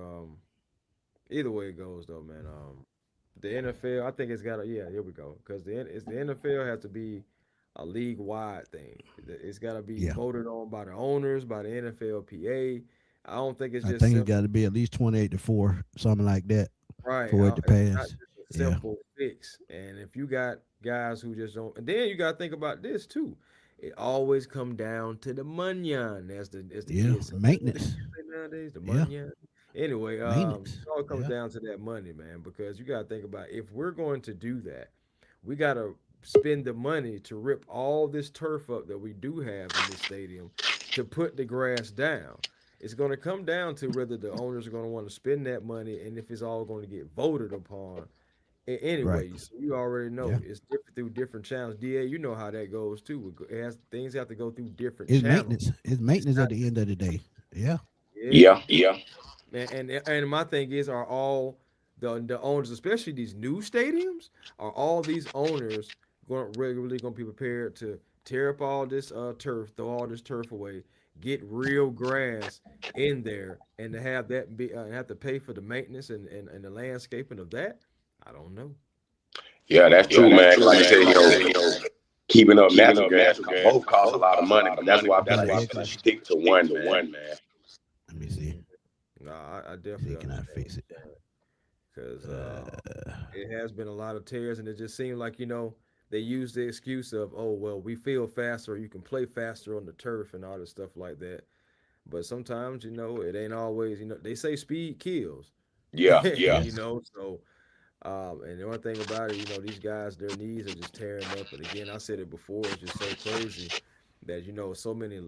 either way it goes though, man. The NFL, I think it's got to yeah, here we go, because the NFL has to be a league wide thing. It's got to be Yeah. voted on by the owners, by the NFLPA. I don't think it's I just think it's simple. got to be at least 28-4, something like that, Right. for it to It's not pass. just a Yeah. simple fix. And if you got guys who just don't, and then you got to think about this too. It always come down to the munyan, as the Yeah. kids say. What the Maintenance. kids say nowadays, the Yeah. munyan. Anyway, Maintenance. it all comes Yeah. down to that money, man. Because you got to think about if we're going to do that, we gotta spend the money to rip all this turf up that we do have in this stadium to put the grass down. It's going to come down to whether the owners are going to want to spend that money and if it's all going to get voted upon. Right. Anyway, so you already know Yeah. it's different through different channels. Da, you know how that goes too. It has things have to go through different It's channels. maintenance. It's It's maintenance not at the end of the day. Yeah. yeah. Yeah, yeah. And my thing is, are all the owners, especially these new stadiums, are all these owners going regularly going to be prepared to tear up all this turf, throw all this turf away, get real grass in there, and to have that be have to pay for the maintenance and the landscaping of that? I don't know. Yeah, that's Yeah, true, that's man. true, Like I man. said, Like I said, keeping up keeping natural up gas natural gas both cost a both lot of cost a money, lot but of that's money, why but that's people why should people stick to stick one, to man. one, man. Let me see. No, I See, definitely can I understand fix it? because Uh, it has been a lot of tears, and it just seemed like they use the excuse of, oh well, we feel faster, you can play faster on the turf and all this stuff like that. But sometimes it ain't always. They say speed kills. Yeah, yeah. So and the one thing about it, these guys, their knees are just tearing up. And again, I said it before, it's just so crazy that so many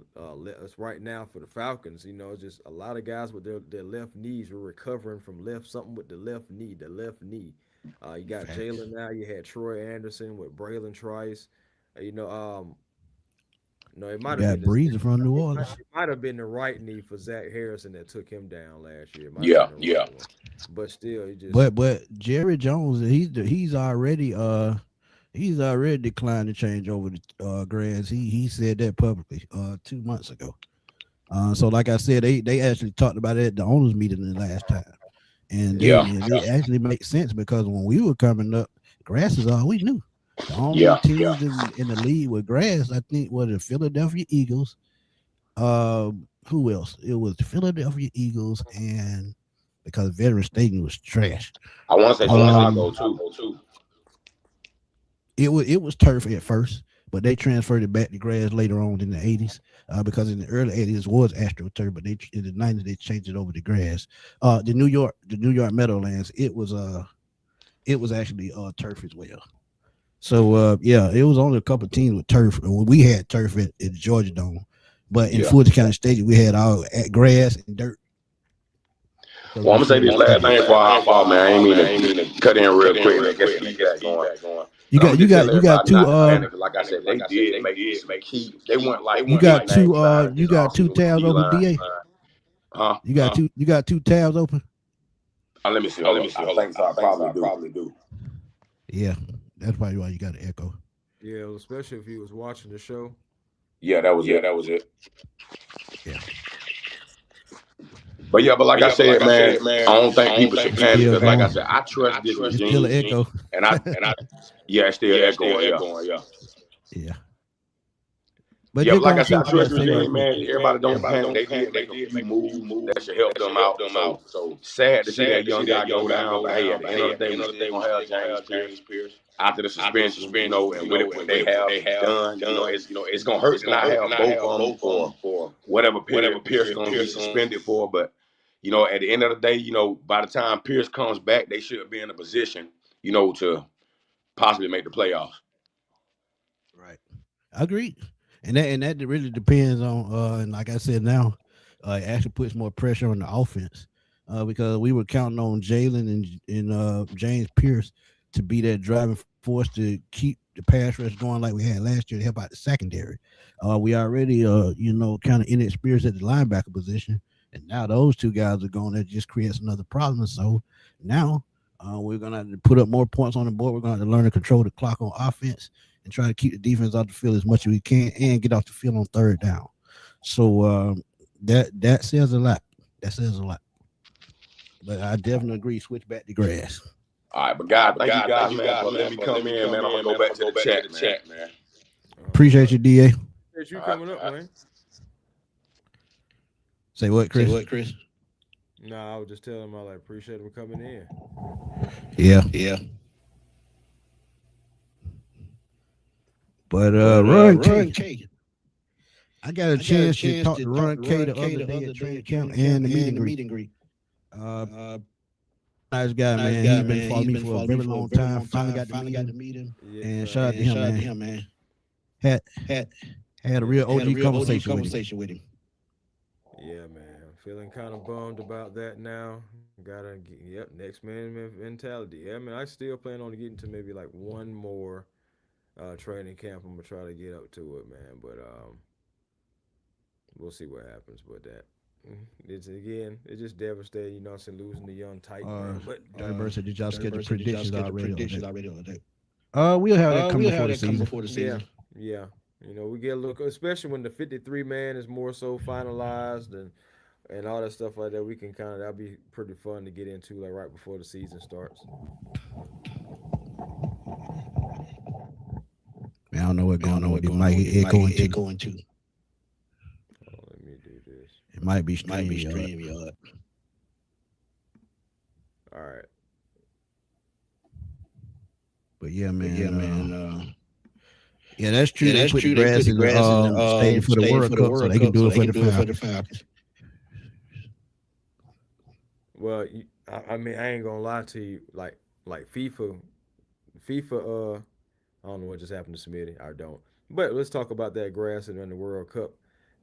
right now for the Falcons, it's just a lot of guys with their left knees were recovering from something with the left knee. You got Facts. Jalen now. You had Troy Anderson with Braylon Trice. Uh, you know, um, no, it You might have got been this. Breezer from New It might, Orleans. it might have been the right knee for Zach Harrison that took him down last year. It might have yeah, been the right one, but still, it just But Jerry Jones, he's already declined to change over the grass. He said that publicly 2 months ago. So like I said, they actually talked about it at the owners meeting the last time, and yeah, it actually makes sense because when we were coming up, grass is all we knew. The only yeah. teams in the league with grass, I think, were the Philadelphia Eagles. Who else? It was the Philadelphia Eagles, and because Veteran Stadium was trash. I want to say Chicago Um, too. it was turf at first, but they transferred it back to grass later on in the 80s. Because in the early 80s it was AstroTurf, but in the 90s they changed it over to grass. The New York Meadowlands, it was actually turf as well. So yeah, it was only a couple of teams with turf. We had turf at Georgia Dome, but in Yeah. Fulton County Stadium we had all at grass and dirt because Well, we I'm gonna say shared this the last stadium. thing before I hop off, man. I ain't mean to cut in real quick and I get feedback going. You But I'm got gonna you just got tell you got everybody two not to panic. 'Cause like I said, they did make some key. They weren't like you big got name two signings you this got two offseason with tabs open, Beeline. DA. Huh? You got two tabs open. Let me see. Hold up. I think so. I probably do. Yeah, that's probably why you got an echo. yeah, especially if you was watching the show. Yeah, that was it. Yeah, But like I said, man, I don't think people should you panic still because, like I going? said, I trust this It's still an regime, echo. and yeah, it's still echoing. Yeah, Yeah, but yeah. just But go like I and say said, I what you got trust to say real regime, quick. man. Everybody don't panic. They did make a few moves that should help them out. So sad to see that young guy go down, but hey, at the end of the day, we still gonna have James Pierce after the suspension, and with what they have done, it's gonna hurt to not have both of them for whatever period Pierce gonna be suspended for. But at the end of the day, by the time Pierce comes back, they should be in a position, to possibly make the playoffs. Right. Agreed. And that really depends on and like I said now, it actually puts more pressure on the offense. Because we were counting on Jalen and James Pierce to be that driving force to keep the pass rush going like we had last year to help out the secondary. We already kind of inexperienced at the linebacker position, and now those two guys are going. That just creates another problem. So now we're gonna have to put up more points on the board. We're gonna have to learn to control the clock on offense and try to keep the defense off the field as much as we can and get off the field on third down. So that says a lot. That says a lot. But I definitely agree. Switch back to grass. All right, but God, thank you guys, man, for letting me come in, man. I'm gonna go back to the chat, man. All Appreciate right. you, Da. Appreciate you All right. coming up, man. Say what, Chris? Nah, I was just telling him I appreciate him coming in. Yeah. But Run K. I got a chance to talk to Run K the other day at training camp and the meet and greet. Nice guy, man. He's been following me for a very long time. Finally got to meet him, Yeah, and shout out to facts. him, man. Had had a Yeah, real OG conversation with him. yeah, man. I'm feeling kind of bummed about that now. Yep, next man mentality. Yeah, I mean, I still plan on getting to maybe like one more training camp. I'm gonna try to get up to it, man. But we'll see what happens with that. It's again, it's just devastating, you know. I'm saying losing the young tight man, but Dirty Bird said, did y'all schedule predictions already on that? that? We'll have that coming before the season. Yeah, yeah. You know, we get a look, especially when the 53 man is more so finalized and all that stuff like that. We can kind of that'll be pretty fun to get into like right before the season starts. Man, I don't know what's going on with this mic. It echoing too. Oh, let me do this. It might be streaming, y'all. All right. But yeah, man. Yeah, that's true. They put the grass in the stadium for the World Cup, so they can do it for the Falcons. Well, I mean, I ain't gonna lie to you. Like FIFA. I don't know what just happened to Smitty. I don't. But let's talk about that grass and then the World Cup.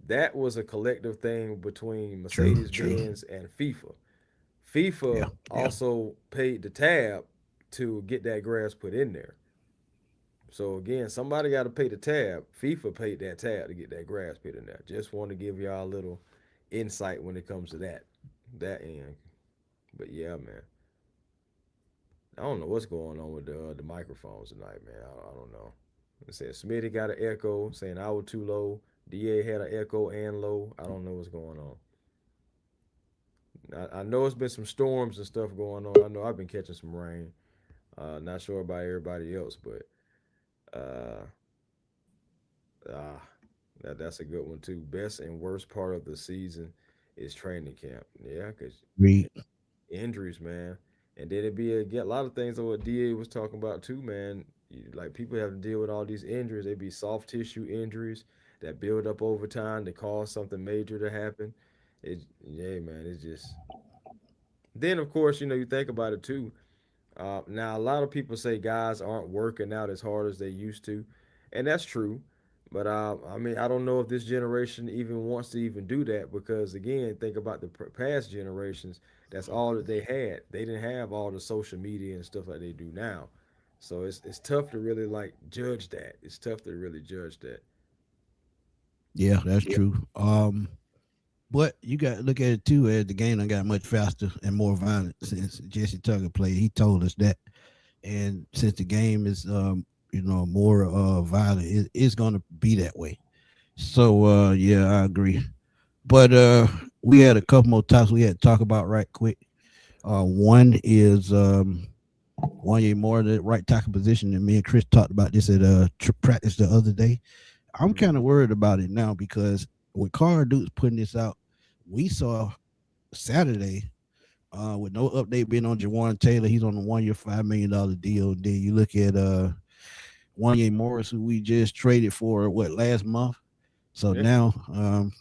That was a collective thing between Mercedes Benz and FIFA. FIFA Yeah. also paid the tab to get that grass put in there. So again, somebody got to pay the tab. FIFA paid that tab to get that grass put in there. Just want to give y'all a little insight when it comes to that end. But yeah, man, I don't know what's going on with the microphones tonight, man. I don't know. It said Smitty got an echo saying I was too low. Da had an echo and low. I don't know what's going on. I know it's been some storms and stuff going on. I know I've been catching some rain. Not sure about everybody else, but uh, ah, that's a good one too. Best and worst part of the season is training camp. Yeah, because Read. injuries, man. And then it'd be a lot of things that what Da was talking about too, man. Like people have to deal with all these injuries. They be soft tissue injuries that build up over time that cause something major to happen. Yeah, man. It's just then of course you think about it too. Now, a lot of people say guys aren't working out as hard as they used to, and that's true. But I mean, I don't know if this generation even wants to even do that because, again, think about the past generations. That's all that they had. They didn't have all the social media and stuff like they do now. So it's tough to really like judge that. It's tough to really judge that. Yeah, that's true. But you got to look at it too as the game done got much faster and more violent since Jesse Tucker played. He told us that, and since the game is more violent, it's going to be that way. So yeah, I agree. But we had a couple more topics we had to talk about right quick. One is one year more the right tackle position, and me and Chris talked about this at practice the other day. I'm Mm-hmm. kind of worried about it now because when Carl Duke's putting this out, we saw Saturday with no update being on Jawan Taylor. He's on a 1 year $5 million deal. Then you look at Wanye Morris, who we just traded for last month. So Yeah. now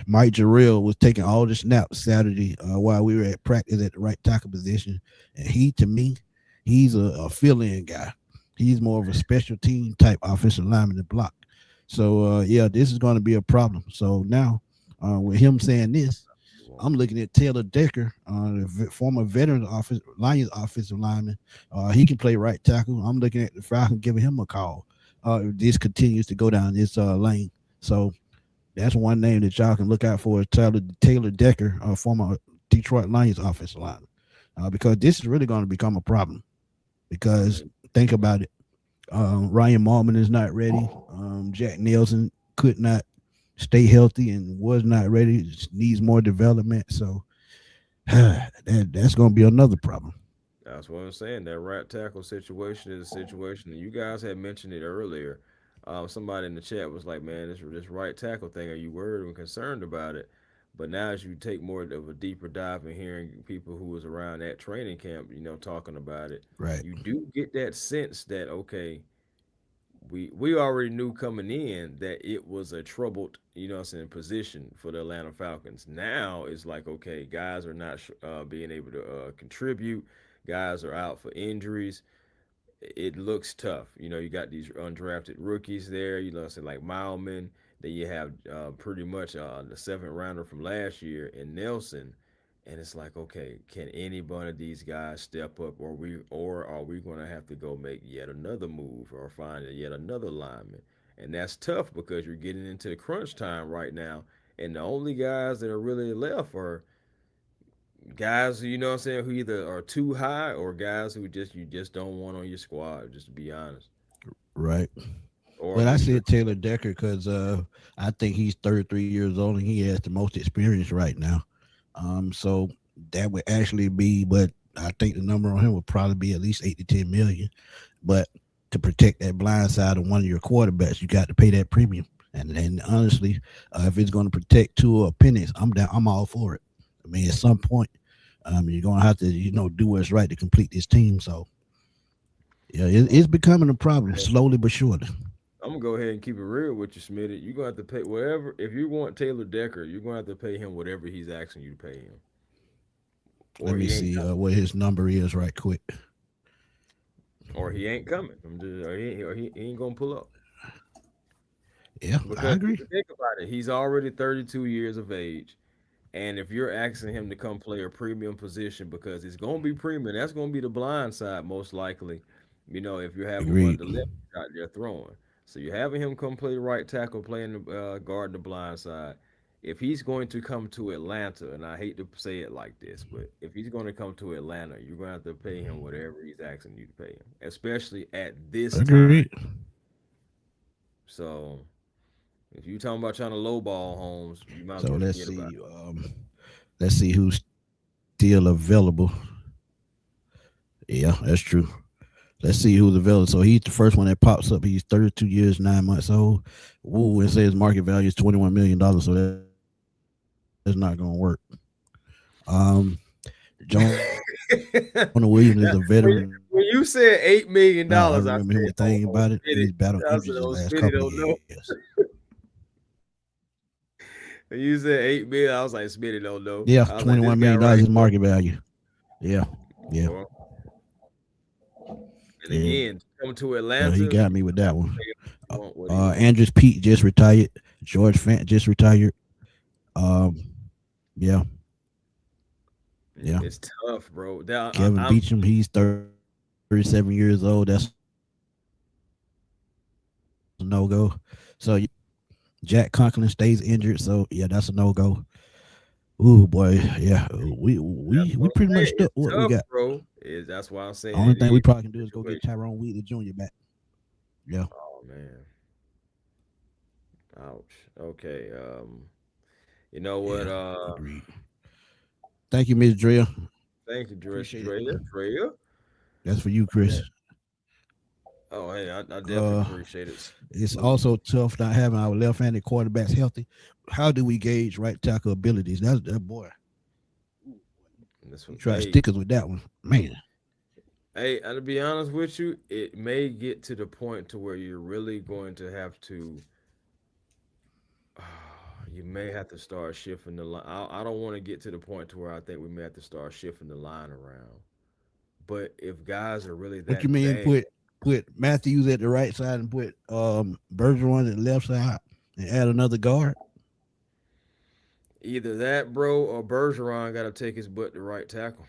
Mike Jarrell was taking all the snaps Saturday while we were at practice at the right tackle position. And he, to me, he's a fill-in guy. He's more of a special team type offensive lineman to block. So, yeah, this is going to be a problem. So now, with him saying this, I'm looking at Taylor Decker, the former veteran Lions offensive lineman. He can play right tackle. I'm looking at the Falcons giving him a call if this continues to go down this lane. So that's one name that y'all can look out for is Taylor Decker, former Detroit Lions offensive lineman, because this is really going to become a problem. Because think about it. Ryan Malman is not ready. Jack Nelson could not stay healthy and was not ready. Just needs more development. So that's going to be another problem. That's what I'm saying. That right tackle situation is a situation, and you guys had mentioned it earlier. Somebody in the chat was like, "Man, this right tackle thing. Are you worried and concerned about it?" But now, as you take more of a deeper dive and hearing people who was around that training camp, talking about it, Right. you do get that sense that okay, we already knew coming in that it was a troubled, what I'm saying, position for the Atlanta Falcons. Now it's like, okay, guys are not being able to contribute. Guys are out for injuries. It looks tough. You got these undrafted rookies there, say like Mileman. Then you have pretty much the seventh rounder from last year in Nelson. And it's like, okay, can any one of these guys step up, or are we going to have to go make yet another move or find yet another lineman? And that's tough because you're getting into the crunch time right now, and the only guys that are really left are guys, what I'm saying, who either are too high or guys who just you just don't want on your squad, just to be honest. Right. Or Well, I either said Taylor Decker because I think he's 33 years old and he has the most experience right now. So that would actually be, but I think the number on him would probably be at least 8 to 10 million. But to protect that blind side of one of your quarterbacks, you got to pay that premium. And honestly, if it's going to protect two opponents, I'm down. I'm all for it. I mean, at some point, you're going to have to, do what's right to complete this team. So yeah, it's becoming a problem slowly but surely. I'm gonna go ahead and keep it real with you, Smitty. You're gonna have to pay whatever. If you want Taylor Decker, you're gonna have to pay him whatever he's asking you to pay him, Let or me he ain't see coming. what his number is right quick. Or he ain't coming. Or he ain't gonna pull up. Yeah, I Because if agree. you think about it, he's already 32 years of age. And if you're asking him to come play a premium position, because it's gonna be premium, that's gonna be the blind side most likely. If you're having one of Agreed. the left out there throwing, so you're having him come play the right tackle, playing the guard the blind side. If he's going to come to Atlanta, and I hate to say it like this, but if he's going to come to Atlanta, you're going to have to pay him whatever he's asking you to pay him, especially at this Agreed. time. So if you're talking about trying to lowball Holmes, you might as So well forget about it. let's see who's still available. Yeah, that's true. Let's see who's available. So he's the first one that pops up. He's 32 years, 9 months old. Woo, it says market value is $21 million. So that's not gonna work. Jonah Williams is a veteran. Now, when you said I $8 remember million, him with dollars, I thing said, about it. "Oh, He's oh, battled Smitty." injuries his I last said, couple "Oh, of Smitty years. don't know." When you said 8 million, I was like, "Smitty don't know." Yeah, I was like, "This guy $21 million right is here." market value. Yeah, yeah, Boy. And yeah. again, come to He got me Atlanta, with you that one. have to pay him what he want. What he want. Andrews Pete just retired. George Fant just retired. Um, yeah, yeah. It's tough, bro. Now, Kevin I'm Beecham, he's 37 years old. That's a no go. So Jack Conklin stays injured. So yeah, that's a no go. Ooh boy, yeah. We pretty much stuck That's what we what got. I'm saying. It's tough, bro. That's why I'm Only thing saying we it probably is can do a is go get situation. Tyrone Wheatley Jr. back. Yeah, Oh man, ouch. Okay. You know what? yeah. Agreed. Thank you, Miss Drea. Thank you, Appreciate it. Drea. Drea. That's for you, Chris. Oh, hey, I definitely Uh, appreciate it. it's also tough not having our left-handed quarterbacks healthy. How do we gauge right tackle abilities? That's that boy. This You one, try to hey, stick us with that one, man. hey, and to be honest with you, it may get to the point to where you're really going to have to. You may have to start shifting the line. I don't want to get to the point to where I think we may have to start shifting the line around. But if guys are really What you that mean? bad, Put Matthews at the right side and put Bergeron at the left side and add another guard. either that, bro, or Bergeron got to take his butt to right tackle,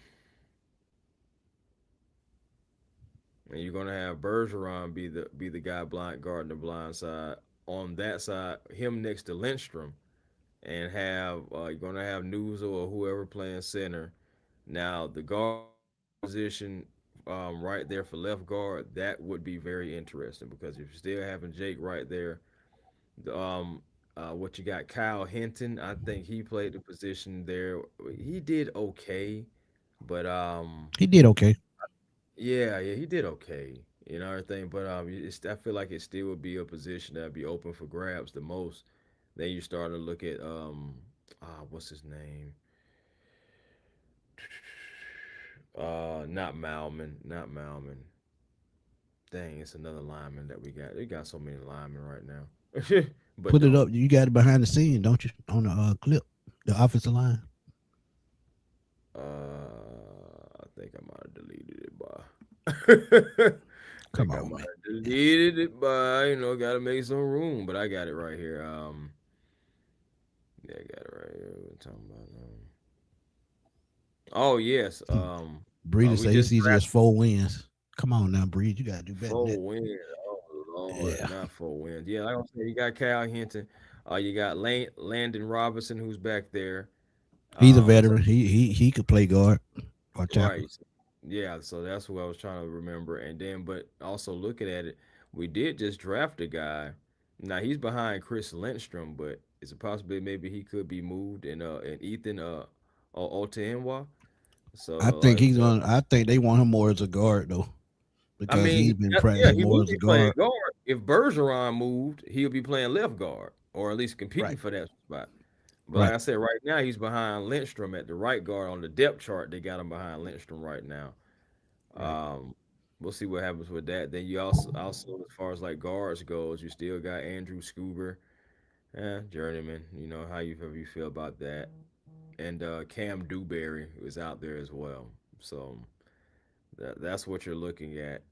and you're gonna have Bergeron be the guy blind guarding the blind side. On that side, him next to Lindstrom, and have you're gonna have Newsel or whoever playing center. Now the guard position right there for left guard, that would be very interesting because if you're still having Jake right there, what you got Kyle Hinton, I think he played the position there. He did okay, but He did okay. yeah, he did okay. Everything, but I feel like it still would be a position that'd be open for grabs the most. Then you start to look at what's his name? Not Malman, not Malman. dang, it's another lineman that we got. They got so many linemen right now. But Put it don't. up. You got it behind the scene, don't you? On the clip, the offensive line. I think I might have deleted it, by. Come Think I on, might man. have deleted it, by. Gotta make some room. But I got it right here. Yeah, I got it right here. We're talking about. Oh yes. Breeder We say he just sees it as drafted 4 wins. Come on now, Breed. You gotta do better than that. 4 wins. Oh Lord, Yeah, not 4 wins. Yeah, like I said, you got Kyle Hinton. You got Landon Robinson, who's back there. he's a So veteran. He could play guard or tackle. right. Yeah, so that's who I was trying to remember. And then, but also looking at it, we did just draft a guy. Now he's behind Chris Lindstrom, but it's a possibility maybe he could be moved and Ethan Otenwa. I So think he's gonna. I think they want him more as a guard though, I because mean, he's been yeah, practicing he more will as a be playing guard. guard. If Bergeron moved, he'll be playing left guard, or at least competing Right, for that spot. But like right, I said, right now he's behind Lindstrom at the right guard on the depth chart. They got him behind Lindstrom right now. right. Um, we'll see what happens with that. Then you also as far as like guards goes, you still got Andrew Scuba, journeyman. How you feel about that, and Cam Dewberry is out there as well. So that's what you're looking at.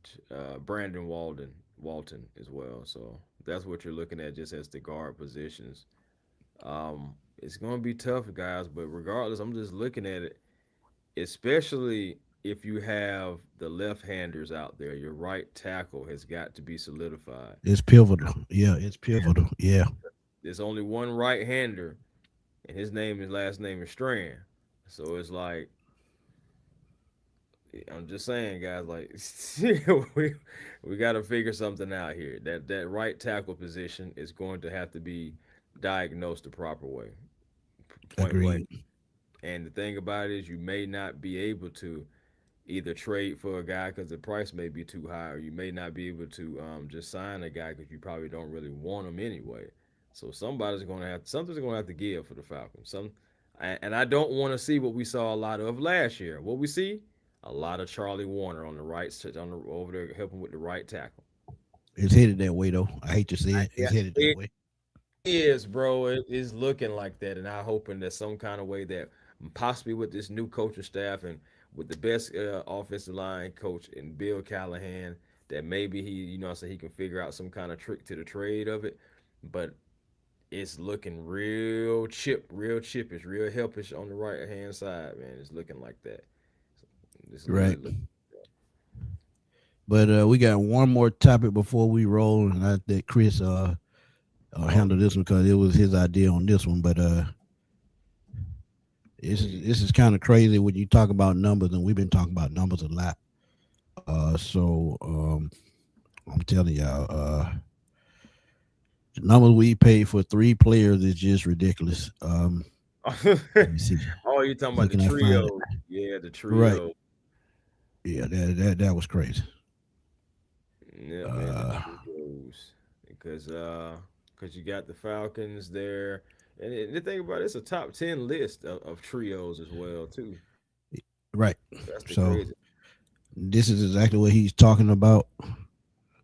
Brandon Walton as well. So that's what you're looking at just as the guard positions. It's going to be tough, guys, but regardless, I'm just looking at it, especially if you have the left-handers out there. Your right tackle has got to be solidified. It's pivotal. Yeah, it's pivotal. Yeah, There's only one right-hander, and his last name is Strand. So it's like I'm just saying, guys, like we got to figure something out here. That right tackle position is going to have to be diagnosed the proper way, point blank. agreed. And the thing about it is, you may not be able to either trade for a guy because the price may be too high, or you may not be able to just sign a guy because you probably don't really want him anyway. So something's going to have to give for the Falcons. And I don't want to see what we saw a lot of last year. What we see, a lot of Charlie Warner on the right, over there helping with the right tackle. It's headed that way though. I hate to say it. Yeah, It's headed that it way. is, bro. It is looking like that, and I'm hoping that some kind of way that possibly with this new coaching staff and with the best offensive line coach and Bill Callahan, that maybe so he can figure out some kind of trick to the trade of it. But it's looking real chippish, real helpish on the right hand side, man. It's looking like that. It's literally Right. looking. But we got one more topic before we roll, and I think Chris Oh, handle this one because it was his idea on this one. But this is kind of crazy when you talk about numbers, and we've been talking about numbers a lot. So I'm telling y'all, the numbers we paid for 3 players is just ridiculous. Let me see. oh, you're talking about the Looking at find it. trio? Yeah, the Right. trio. Yeah, that was crazy. Yeah, man, the Uh, trios. Because you got the Falcons there, and the thing about it's a top 10 list of trios as well too. right. That's the So crazy. this is exactly what he's talking about.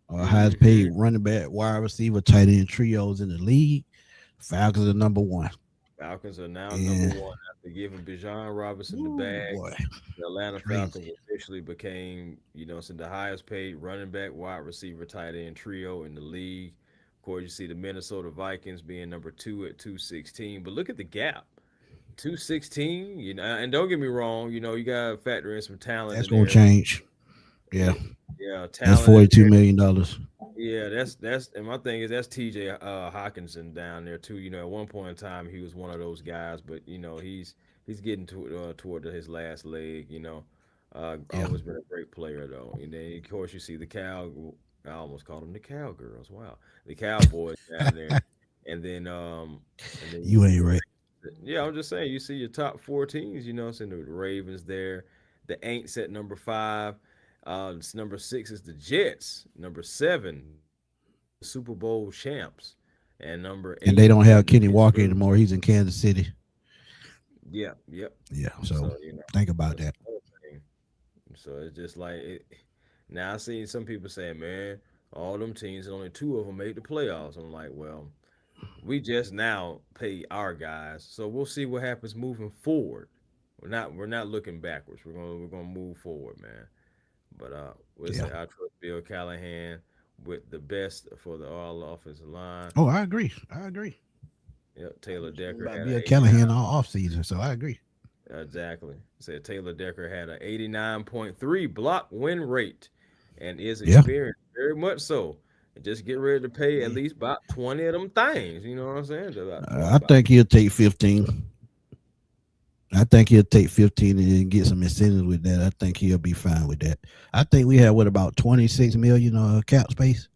Highest paid Hmm. running back, wide receiver, tight end trios in the league. Falcons are number one. Falcons are now number And one after giving Bijan Robinson the woo, bag. boy, The Atlanta Falcons crazy. officially became, the highest paid running back, wide receiver, tight end trio in the league. Of course, you see the Minnesota Vikings being number two at 216. But look at the gap. 216, and don't get me wrong, you gotta factor in some talent That's in gonna there. change. Yeah, Yeah, yeah, that's talent in $42 there. million. Yeah, that's and my thing is that's TJ Hawkinson down there too. At one point in time he was one of those guys, but he's getting toward his last leg. Yeah, Always been a great player though. And then of course you see the I almost called them the Cowgirls. Wow, the Cowboys down there, and then you you see ain't right. yeah, I'm just saying you see your top four teams. It's in the Ravens there, the Aints at number five. It's number six is the Jets. Number seven, the Super Bowl champs, and number And they eight don't is have the Kenny Walker Pittsburgh. anymore. He's in Kansas City. Yeah, yep. Yeah, so So think about that's that. another thing. So it's just like Now I see some people saying, man, all them teams, only two of them made the playoffs. I'm like, well, we just now pay our guys, so we'll see what happens moving forward. We're not looking backwards. We're gonna move forward, man. But we'll Yeah. say I trust Bill Callahan with the best for the all offensive line. Oh, I agree. I agree. Yep, Taylor Spoke Decker about had an Bill 89. Callahan all off season, so I agree. Exactly. Said Taylor Decker had an 89.3 block win rate and is Yeah. experienced very much so. And just get ready to pay at Yeah. least about 20 of them things. You know what I'm saying? About 20, I about think he'll take 15. I think he'll take 15 and get some incentives with that. I think he'll be fine with that. I think we have what about 26 million cap space?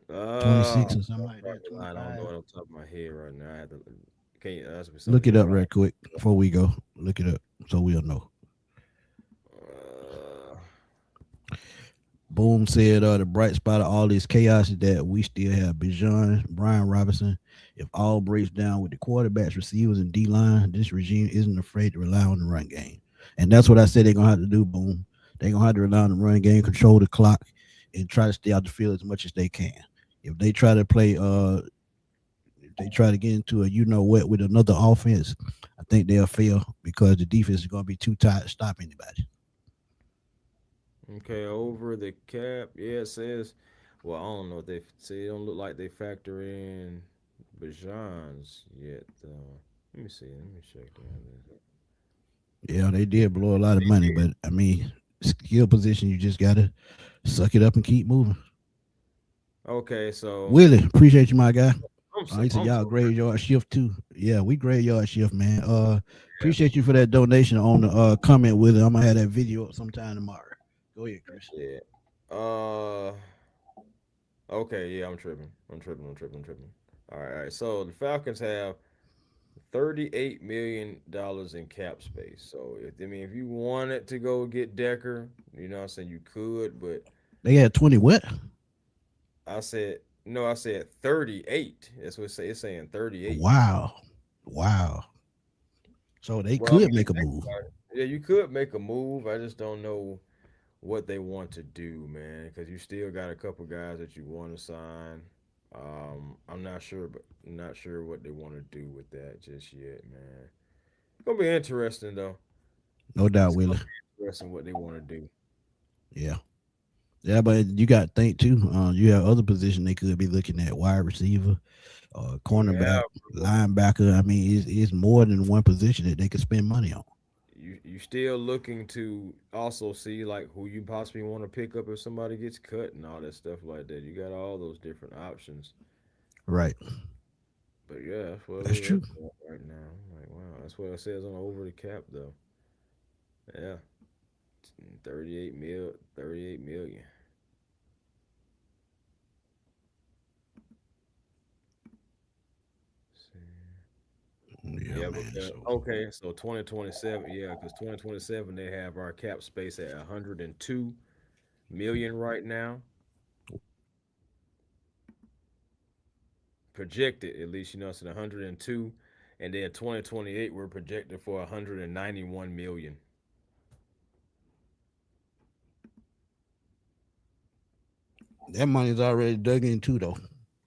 26 or something like that, I don't know 25. it on top of my head right now. I had to can't ask me Look something it here up right. real quick before we go. Look it up so we'll know. Uh, Boom said the bright spot of all this chaos is that we still have Bijan, Brian Robinson. If all breaks down with the quarterbacks, receivers, and D line, this regime isn't afraid to rely on the run game. And that's what I said they're gonna have to do, Boom. They're gonna have to rely on the run game, control the clock, and try to stay out the field as much as they can. If they try to play if they try to get into a you know what with another offense, I think they'll fail because the defense is gonna be too tired to stop anybody. okay, over the cap. Yeah, it says. Well, I don't know if they say it don't look like they factor in Bajan's yet. Let me see. Let me check that. Yeah, they did blow a lot of money, but I mean, skill position, you just gotta suck it up and keep moving. Okay, so Willie, appreciate you, my guy. He said I'm y'all so graveyard shift too. Yeah, we graveyard shift, man. yeah. Appreciate you for that donation on the comment, Willie. I'm gonna have that video up sometime tomorrow. Go ahead, Chris. Yeah. Uh. Okay. Yeah. I'm tripping. I'm tripping. I'm tripping. I'm tripping. All right. All right. So the Falcons have $38 million in cap space. So if you wanted to go get Decker, you know, what I'm saying you could, but They had 20 what? I said no. I said 38. That's what it's saying 38. Wow, wow. So they Well, I could mean, make a think move. about it. Yeah, you could make a move. I just don't know what they want to do, man, because you still got a couple guys that you want to sign. I'm not sure, but not sure what they want to do with that just yet, man. It's gonna be interesting though. No doubt, It's gonna Willie. be interesting what they want to do. Yeah. Yeah, but you got to think too. You have other positions they could be looking at: wide receiver, Yeah, cornerback, linebacker. I mean, it's more than one position that they could spend money on. you still looking to also see like who you possibly want to pick up if somebody gets cut and all that stuff like that. You got all those different options. Right. But yeah, that's what That's we're true. looking at right now. Like, wow, that's what it says on over the cap though. Yeah, 38 million. Yeah, Yeah, man. So okay, so 2027, yeah, because 2027 they have our cap space at 102 million right now, projected at least, you know, it's at 102, and then 2028 we're projected for 191 million. that money's already dug in too, though.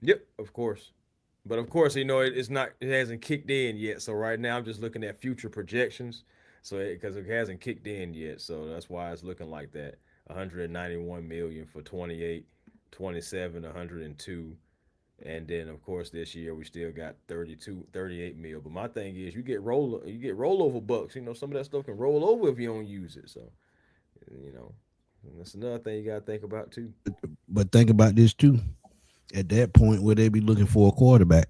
Yep, of course. But of course, you know, it's not, it hasn't kicked in yet. So right now, I'm just looking at future projections. So because it hasn't kicked in yet, so that's why it's looking like that. 191 million for 28, 27, 102, and then of course this year we still got 32, 38 mil. But my thing is, you get rollover bucks. You know, some of that stuff can roll over if you don't use it. So you know, that's another thing you got to think about too. But think about this too. At that point, where they be looking for a quarterback,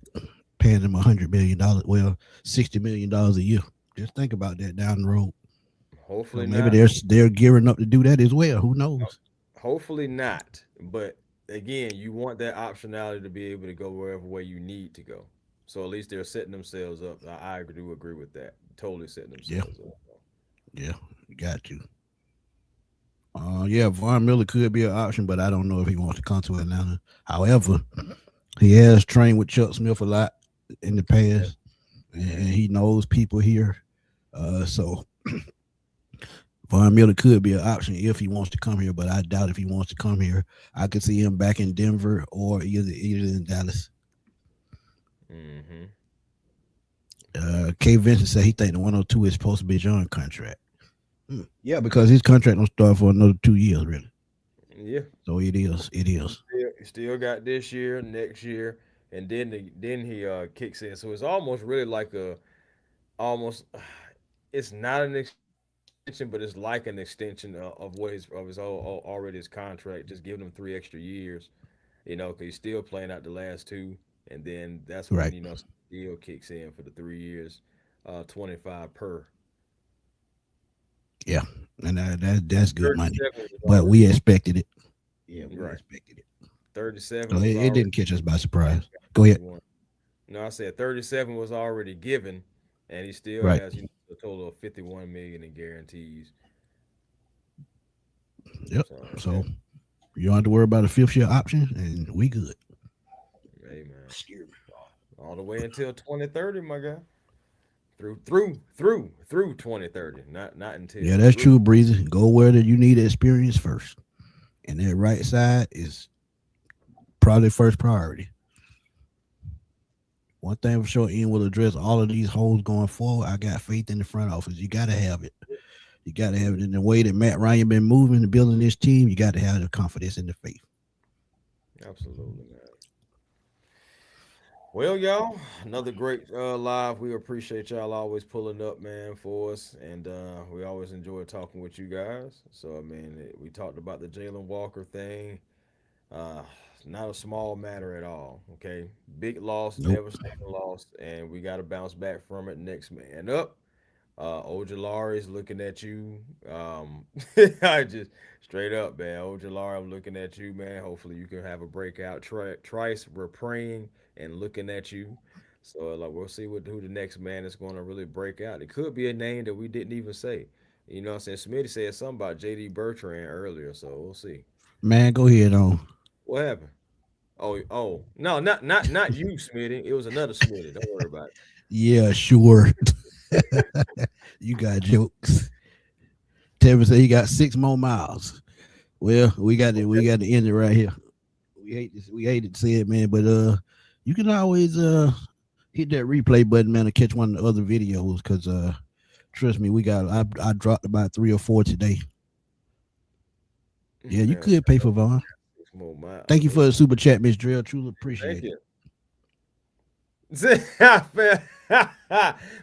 paying them $100 million, well, $60 million a year. Just think about that down the road. So Hopefully maybe not. they're gearing up to do that as well. Who knows? Hopefully not. But again, you want that optionality to be able to go wherever way you need to go. So at least they're setting themselves up. I do agree with that. Totally setting Yeah, themselves up. yeah, you got to. Yeah, Von Miller could be an option, but I don't know if he wants to come to Atlanta. However, he has trained with Chuck Smith a lot in the past, and he knows people here. So Von Miller could be an option if he wants to come here, but I doubt if he wants to come here. I could see him back in Denver or either in Dallas. Mm-hmm. K. Vincent said he think the 102 is supposed to be John contract. Yeah, because his contract don't start for another 2 years, really. Yeah. So it is. It is. Still got this year, next year, and then he kicks in. So it's almost really like a almost. It's not an extension, but it's like an extension of his already his contract. Just giving him 3 extra years. Because he's still playing out the last two, and then that's when Right. deal kicks in for the 3 years, 25 per. Yeah. And that's good money. 37 was But already we expected it. Yeah, we right. expected it. So 37 was it already didn't catch us by and surprise. he got Go ahead. 51. No, I said 37 was already given, and he still Right. has a total of 51 million in guarantees. Yep. So So you don't have to worry about a fifth year option, and we good. hey man, all the way until 2030, my guy. Through 2030, not Yeah, until that's through. true, Breezy. Go where you need experience first, and that right side is probably first priority. One thing for sure, Ian will address all of these holes going forward. I got faith in the front office. You got to have it. You got to have it in the way that Matt Ryan been moving and building this team. You got to have the confidence and the faith. Absolutely, man. Well, y'all, another great live. We appreciate y'all always pulling up, man, for us, and we always enjoy talking with you guys. So, I mean, we talked about the Jalon Walker thing. Uh, Not a small matter at all. Okay, big loss, Nope. devastating loss, and we got to bounce back from it. Next man up. Ojolari's looking at you. I just straight up, man. Ojolari, I'm looking at you, man. Hopefully you can have a breakout. Trice, we're praying and looking at you. So like we'll see who the next man is going to really break out. It could be a name that we didn't even say. What I'm saying? Smitty said something about JD Bertrand earlier, so we'll see. Man, go ahead on. What happened? Oh, no, not you, Smitty. It was another Smitty. Don't worry about it. Yeah, sure. You got jokes. Tevin said he got 6 more miles. Well, we got to end it right here. We hate this. We hate to say it, man, but you can always hit that replay button, man, to catch one of the other videos. Cause trust me, I dropped about 3 or 4 today. Yeah, you Man, could pay for Vaughn. 6 more miles. Thank you for the super chat, Miss Drill. Truly Thank appreciate it. you.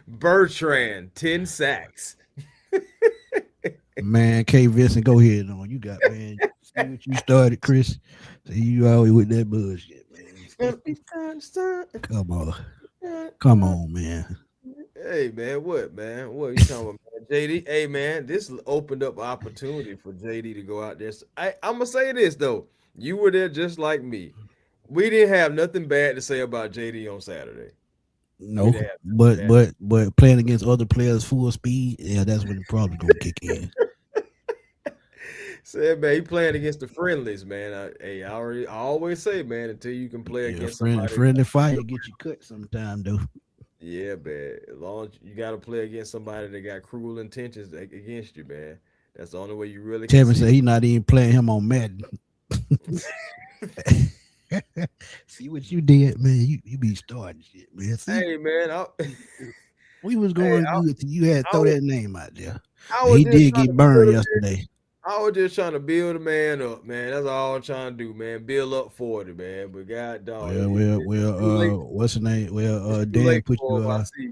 Bertrand, 10 sacks. Man, K Vincent, go ahead on. You got man. See what you started, Chris. See you always with that bullshit, man. Come on. Come on, man. Hey man, what man? What you talking about, man? JD? Hey man, this opened up opportunity for JD to go out there. I'm gonna say this though, you were there just like me. We didn't have nothing bad to say about JD on Saturday. We No, didn't have nothing but bad. but but playing against other players full speed, yeah, that's when the problem's gonna kick in. Said man, he playing against the friendlies, man. I always say, man, until you can play Yeah, against friendly somebody. friendly fire get you cut sometime though. Yeah, man. As long as you got to play against somebody that got cruel intentions against you, man. That's the only way you really can Tevin see said he not even playing him on Madden. See what you did, man. You be starting shit, man. See, Hey, man. we was Hey, going good till you had to I, throw was, that name out there. I And was he just did trying to get burned build a man. yesterday. I was just trying to build a man up, man. That's all I'm trying to do, man. Build up 40, man. But God, dog, it's too late. What's the name? It's too Dan late put for you him. I see.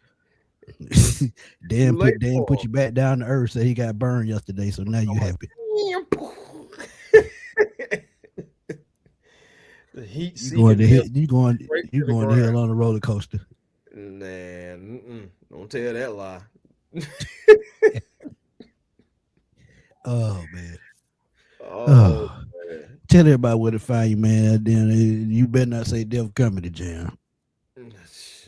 Too Dan late put for you back down to earth. Said he got burned yesterday, so now you happy. him. The heat You seeking going to missile hit? straight You to the going to hell ground. on a roller coaster? Man, don't tell that lie. Oh man. Oh Oh, man. tell everybody where to find you, man. Then you better not say Def Comedy Jam.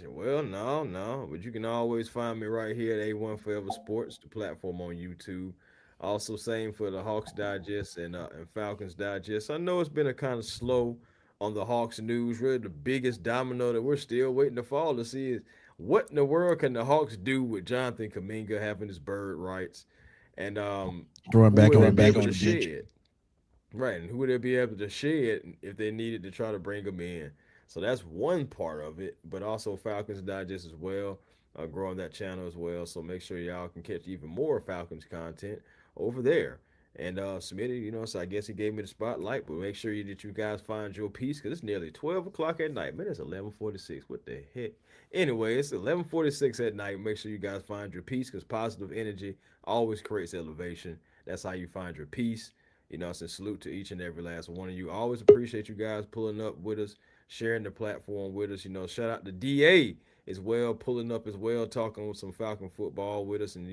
Well, no, but you can always find me right here at A1 Forever Sports, the platform on YouTube. Also, same for the Hawks Digest and Falcons Digest. I know it's been a kind of slow on the Hawks news. Really, the biggest domino that we're still waiting to fall to see is what in the world can the Hawks do with Jonathan Kaminga having his bird rights? and Throwing who back will on they the be back able on to the bench. shed? Right, and who would they be able to shed if they needed to try to bring them in? So that's one part of it, but also Falcons Digest as well, growing that channel as well. So make sure y'all can catch even more Falcons content over there. And Smitty, so I guess he gave me the spotlight, but make sure that you guys find your piece because it's nearly 12 o'clock at night. Man, it's 11:46. What the heck? Anyway, it's 11:46 at night. Make sure you guys find your piece because positive energy always creates elevation. That's how you find your peace. So salute to each and every last one of you. Always appreciate you guys pulling up with us, sharing the platform with us. Shout out to DA as well, pulling up as well, talking with some Falcon football with us, and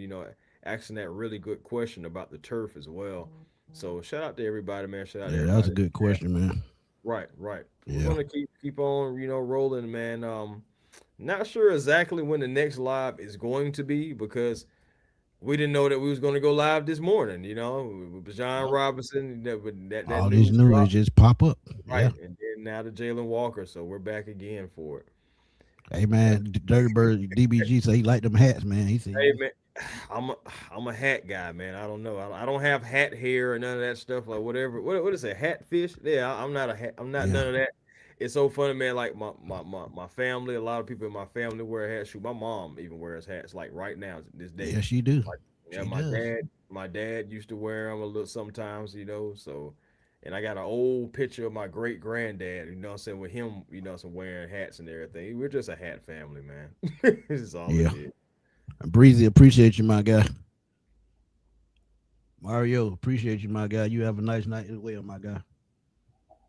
asking that really good question about the turf as well. So shout out to everybody, man. Shout out to Yeah, that was a everybody. good question, man. Right, right. We're Yeah. gonna keep on, rolling, man. Not sure exactly when the next live is going to be because we didn't know that we was going to go live this morning. With John Yep. Robinson, that All this news news dropped, just pop up. Yeah. right, and then now to Jalon Walker, so we're back again for it. Hey And man, Dirty Bird DBG said he liked them hats, man. He said, hey, man, I'm a, I'm a hat guy, man. I don't know. I don't have hat hair or none of that stuff. Like whatever. What is it? Hat fish? Yeah, I'm not a hat. I'm not yeah, none of that. It's so funny, man. Like my family, a lot of people in my family wear hats. Shoot, my mom even wears hats. Like right now, this day. yeah, she do. Like, yeah, She does. my dad used to wear them a little sometimes, So, and I got an old picture of my great granddad, what I'm saying, with him, some wearing hats and everything. We're just a hat family, man. This is all it Yeah. is. Breezy, appreciate you, my guy. Mario, appreciate you, my guy. You have a nice night as well, my guy.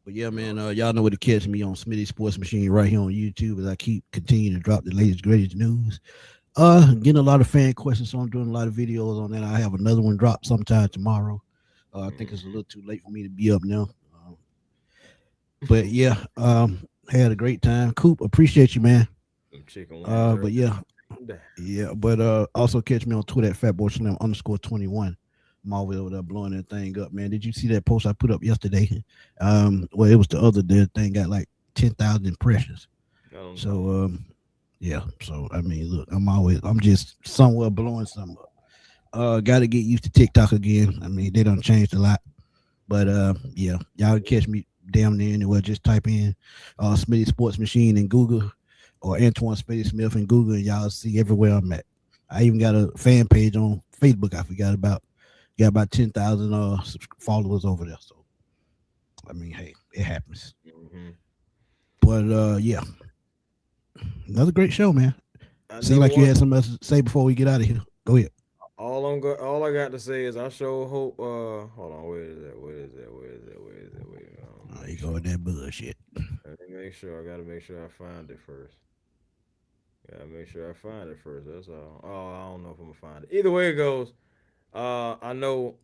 But yeah, man, y'all know where to catch me on Smitty Sports Machine right here on YouTube as I keep continuing to drop the latest, greatest news. Getting a lot of fan questions, so I'm doing a lot of videos on that. I have another one drop sometime tomorrow. I think it's a little too late for me to be up now. But yeah, had a great time. Coop, appreciate you, man. Them chicken wings But yeah, but also catch me on Twitter at fatboyslam_21. I'm always over there blowing that thing up, man. Did you see that post I put up yesterday? Well, it was the other day. Thing got like 10,000 impressions. So yeah. So I mean, look, I'm just somewhere blowing something up. Got to get used to TikTok again. I mean, they done changed a lot, but yeah, y'all can catch me damn near anywhere. Just type in Smitty Sports Machine in Google or Antoine Smitty Smith in Google, and y'all see everywhere I'm at. I even got a fan page on Facebook. I forgot about. Got about 10,000 followers over there. So I mean, hey, it happens. Mm-hmm. But yeah, another great show, man. Seems like you had something else to say before we get out of here. Go ahead. All I got to say is I sure hope. Hold on, where is that? Wait. Oh, you go with that bullshit. Let me make sure. I gotta make sure I find it first. Gotta make sure I find it first. That's all. Oh, I don't know if I'm gonna find it. Either way it goes. I know.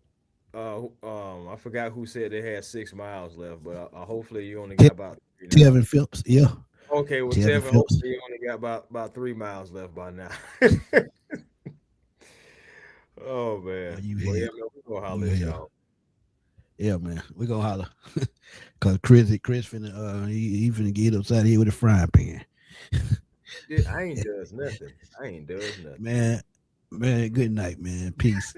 I forgot who said they had 6 miles left, but hopefully you only got about 3 now. Tevin Phillips, yeah. Okay, well, Tevin Tevin, Phillips. hopefully you only got about 3 miles left by now. Oh man, You well, yeah, hell. man, we gonna holler You at hell. y'all. Yeah, man. We gonna holler. Cause Chris finna he finna get upside here with a frying pan. Dude, I ain't does nothing. Man, good night, man. Peace.